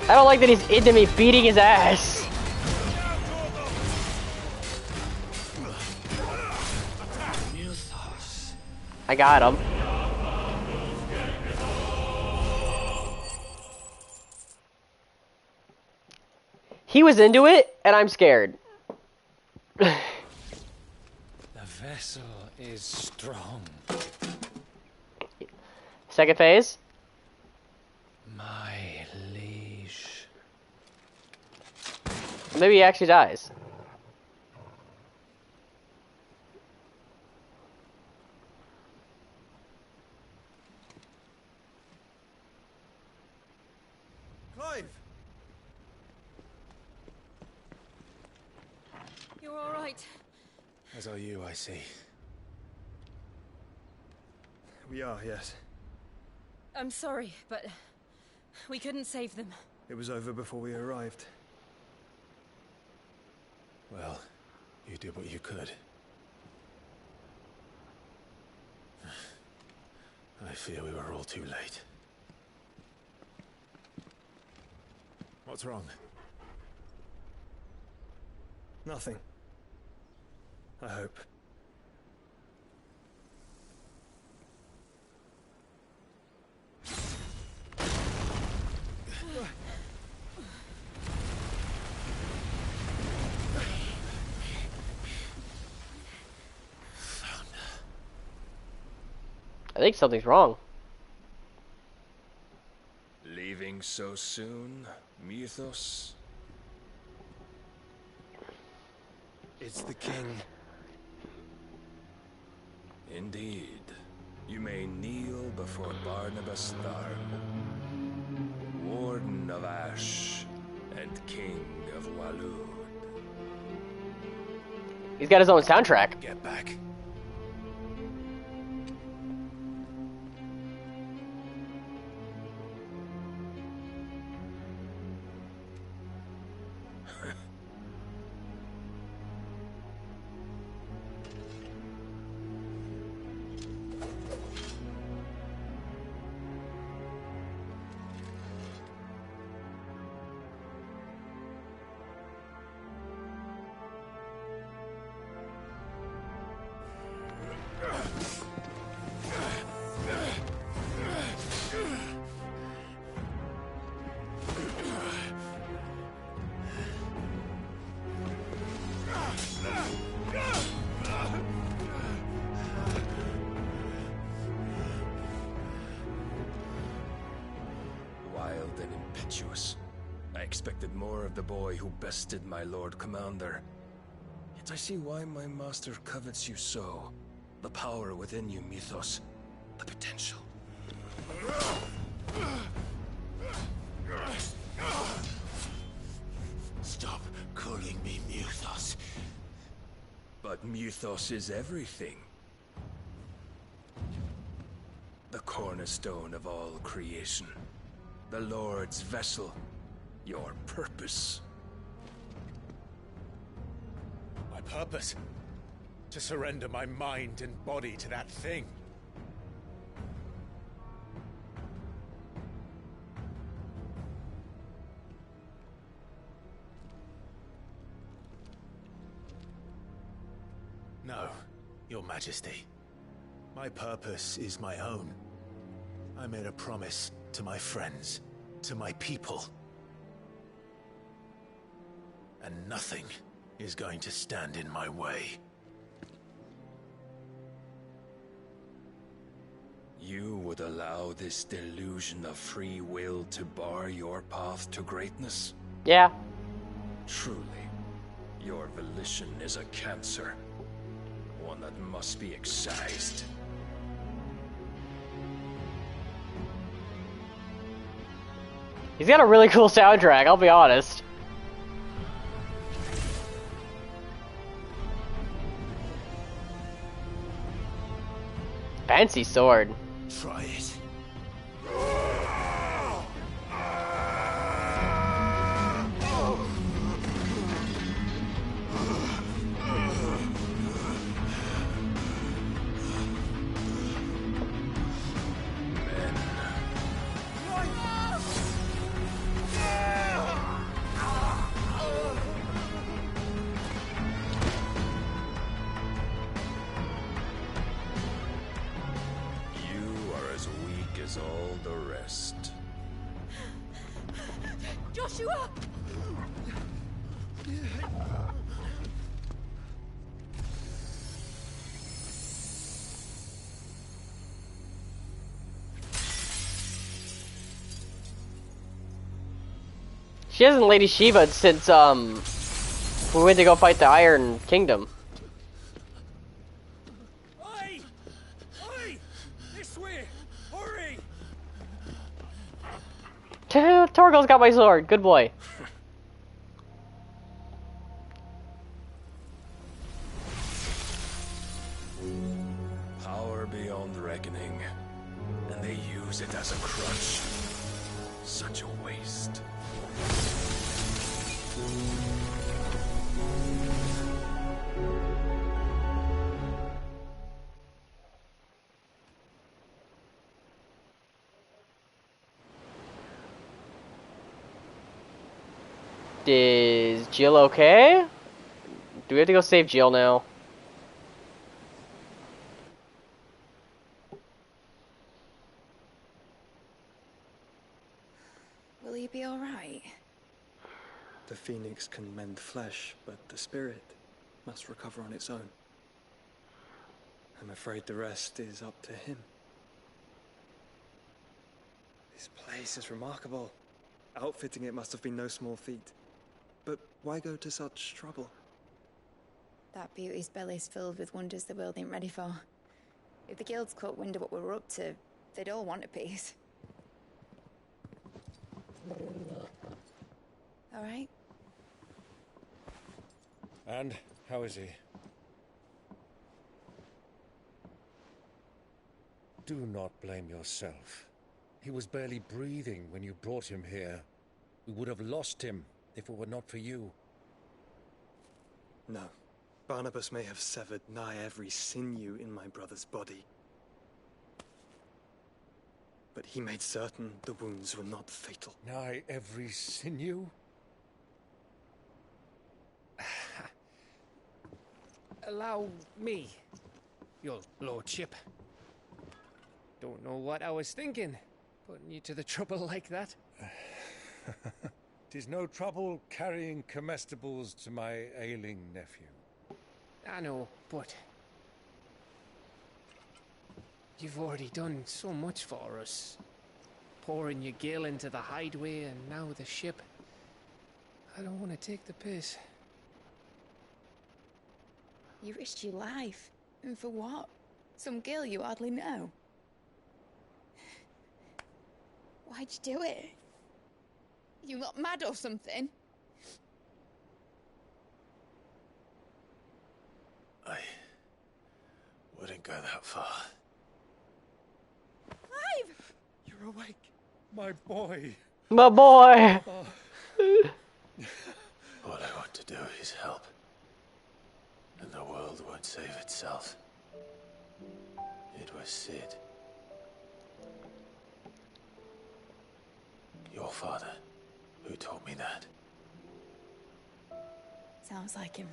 I don't like that he's into me beating his ass. I got him. He was into it, and I'm scared. The vessel is strong. Second phase. My liege. Maybe he actually dies. Clive! You're all right. As are you, I see. We are, yes. I'm sorry, but we couldn't save them. It was over before we arrived. Well, you did what you could. I fear we were all too late. What's wrong? Nothing. I hope. I think something's wrong. Leaving so soon, Mythos? It's the king. Indeed. You may kneel before Barnabas Tharn, Warden of Ash and King of Walud. He's got his own soundtrack. Get back. I expected more of the boy who bested my Lord Commander. Yet I see why my master covets you so. The power within you, Mythos. The potential. Stop calling me Mythos. But Mythos is everything. The cornerstone of all creation. The Lord's vessel. Your purpose. My purpose? To surrender my mind and body to that thing. Majesty. My purpose is my own. I made a promise to my friends, to my people. And nothing is going to stand in my way. You would allow this delusion of free will to bar your path to greatness? Yeah. Truly, your volition is a cancer. One that must be excised. He's got a really cool soundtrack, I'll be honest. Fancy sword. Try it. All the rest. Joshua! She hasn't Lady Shiva since we went to go fight the Iron Kingdom. Oi! Oi! This way! Hurry! Torgal's got my sword. Good boy. Power beyond reckoning, and they use it as a crutch. Such a waste. Is Jill okay? Do we have to go save Jill now? Will he be alright? The phoenix can mend flesh, but the spirit must recover on its own. I'm afraid the rest is up to him. This place is remarkable. Outfitting it must have been no small feat. But why go to such trouble? That beauty's belly's filled with wonders the world ain't ready for. If the guilds caught wind of what we're up to, they'd all want a piece. All right? And how is he? Do not blame yourself. He was barely breathing when you brought him here. We would have lost him if it were not for you. No. Barnabas may have severed nigh every sinew in my brother's body. But he made certain the wounds were not fatal. Nigh every sinew? Allow me, your lordship. Don't know what I was thinking, putting you to the trouble like that. 'Tis no trouble carrying comestibles to my ailing nephew. I know, but you've already done so much for us. Pouring your gil into the hideaway and now the ship. I don't want to take the piss. You risked your life. And for what? Some girl you hardly know. Why'd you do it? You not mad or something? I wouldn't go that far. Clive! You're awake, my boy. My boy! All I want to do is help. And the world won't save itself. It was Sid. Your father, who taught me that. Sounds like him.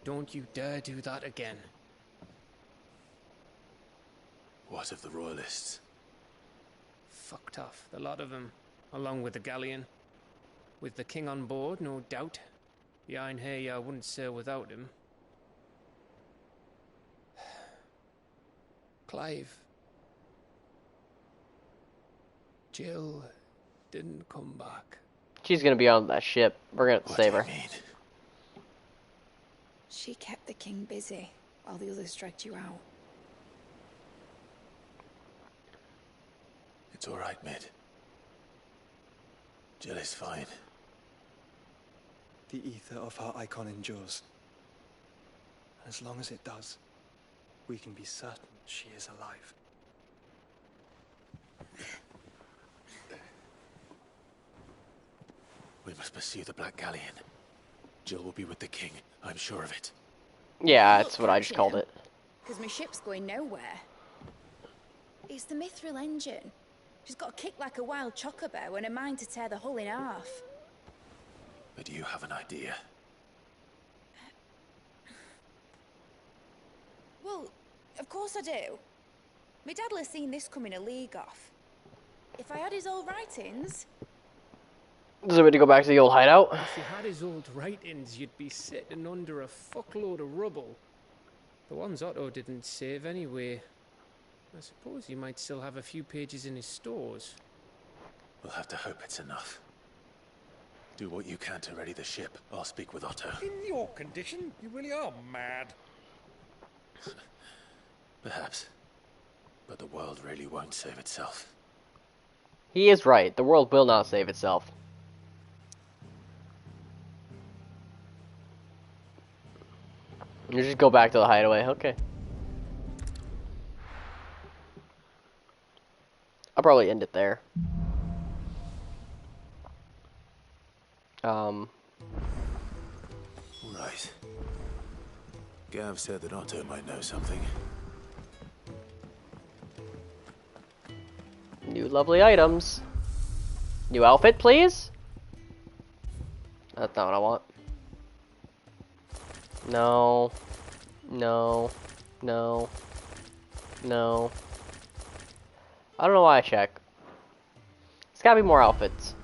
Don't you dare do that again. What of the royalists? Fucked off, the lot of them, along with the galleon. With the king on board, no doubt. Behind here, I wouldn't sail without him. Clive. Jill didn't come back. She's gonna be on that ship. We're gonna save her. She kept the king busy while the others dragged you out. It's all right, Mid. Jill is fine. The ether of her icon endures. As long as it does, we can be certain she is alive. We must pursue the Black Galleon. Jill will be with the king, I'm sure of it. Yeah, that's what I just called it. Because my ship's going nowhere. It's the Mithril engine. She's got a kick like a wild chocobo and a mind to tear the hull in half. But you have an idea. Well, of course I do. My dad'll have seen this coming a league off. If I had his old writings... Does it mean to go back to the old hideout? If you had his old writings, you'd be sitting under a fuckload of rubble. The ones Otto didn't save anyway. I suppose he might still have a few pages in his stores. We'll have to hope it's enough. Do what you can to ready the ship. I'll speak with Otto. In your condition, you really are mad. Perhaps. But the world really won't save itself. He is right. The world will not save itself. You just go back to the hideaway. Okay. I'll probably end it there. Right. Gav said that Otto might know something. New lovely items. New outfit, please? That's not what I want. No. No. No. No. I don't know why I check. There's gotta be more outfits.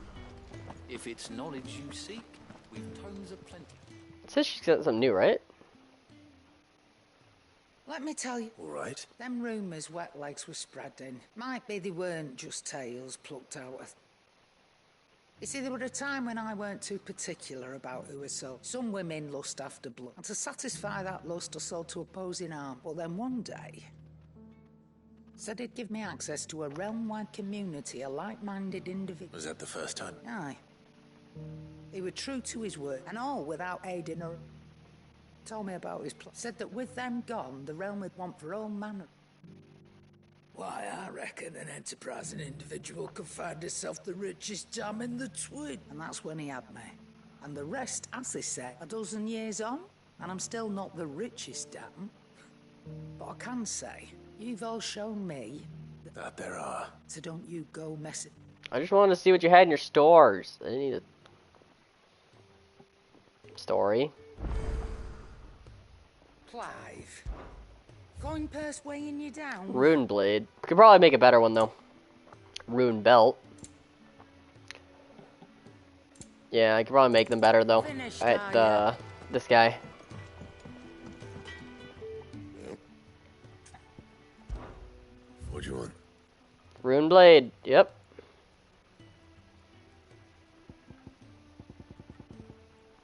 If it's knowledge you seek, we've tons of plenty. It says she's got something new, right? Let me tell you. All right. Them rumours wet legs were spreading. Might be they weren't just tales plucked out of... You see, there were a time when I weren't too particular about who I sold. Some women lust after blood. And to satisfy that lust, I sold to opposing arm. But then one day... said he'd give me access to a realm-wide community of like-minded individuals. Was that the first time? Aye. He were true to his word, and all without aiding or... Told me about his plot. Said that with them gone, the realm would want for all manner. Why, I reckon an enterprising individual could find himself the richest dam in the twin. And that's when he had me. And the rest, as they say, a dozen years on, and I'm still not the richest dam. But I can say, you've all shown me... that there are. So don't you go messing... I just wanted to see what you had in your stores. I didn't need a... story. Clive. Coin purse weighing you down? Rune blade. We could probably make a better one though. Rune belt. Yeah, I could probably make them better though. Finished, Alright, this guy. What do you want? Rune blade. Yep.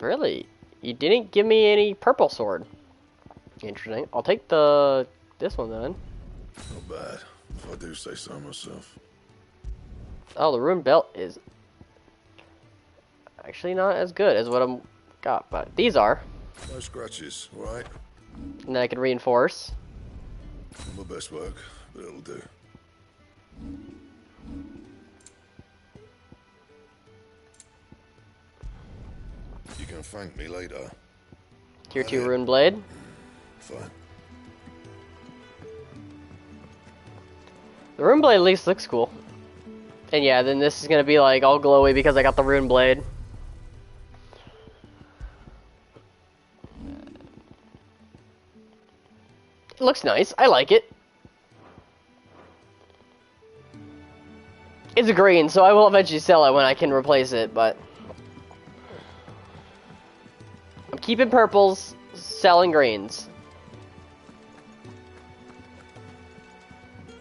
Really? You didn't give me any purple sword. Interesting. I'll take this one then. Not bad, if I do say so myself. Oh, the rune belt is actually not as good as what I'm got, but these are. No scratches, alright? And then I can reinforce. Not my best work, but it'll do. You can thank me later. Tier 2 rune blade. Fine. The rune blade at least looks cool. And yeah, then this is gonna be like all glowy because I got the rune blade. It looks nice. I like it. It's a green, so I will eventually sell it when I can replace it, but I'm keeping purples, selling greens.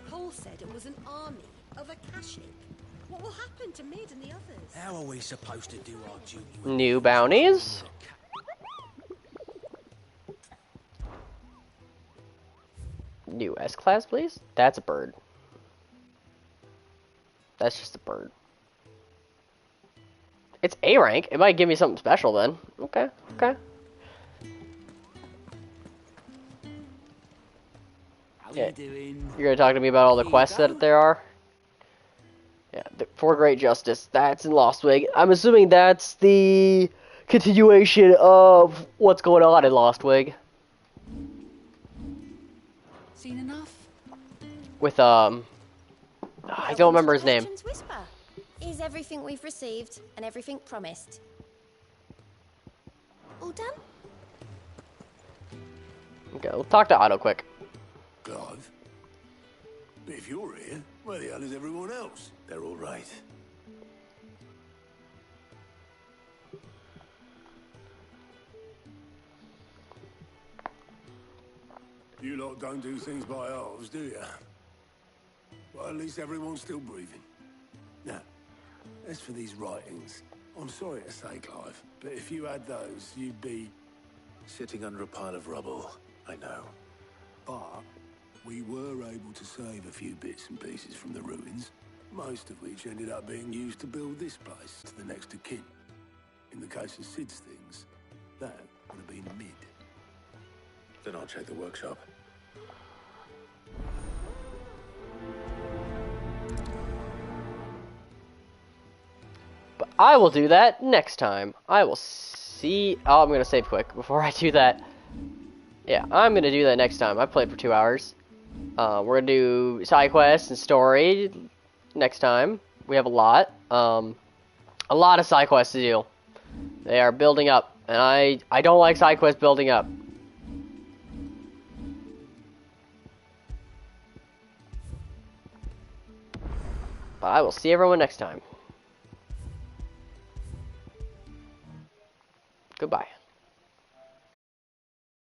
Cole said it was an army of Akashic. What will happen to Mid and the others? How are we supposed to do our duty? New bounties. New S-Class, please? That's a bird. That's just a bird. It's A rank. It might give me something special then. Okay, okay. Yeah. You're gonna talk to me about all the quests that there are? Yeah, for Great Justice. That's in Lostwig. I'm assuming that's the continuation of what's going on in Lostwig. Seen enough? With, I don't remember his name. Whisper is everything we've received and everything promised. All done? Okay, we'll talk to Otto quick. Clive? If you're here, where the hell is everyone else? They're all right. You lot don't do things by halves, do you? Well, at least everyone's still breathing. Now, as for these writings, I'm sorry to say, Clive, but if you had those, you'd be sitting under a pile of rubble. I know. But we were able to save a few bits and pieces from the ruins, most of which ended up being used to build this place to the next of kin. In the case of Sid's things, that would have been Mid. Then I'll check the workshop. But I will do that next time. I will see... Oh, I'm going to save quick before I do that. Yeah, I'm going to do that next time. I played for 2 hours. We're going to do side quests and story next time. We have a lot. A lot of side quests to do. They are building up. And I don't like side quests building up. But I will see everyone next time. Goodbye.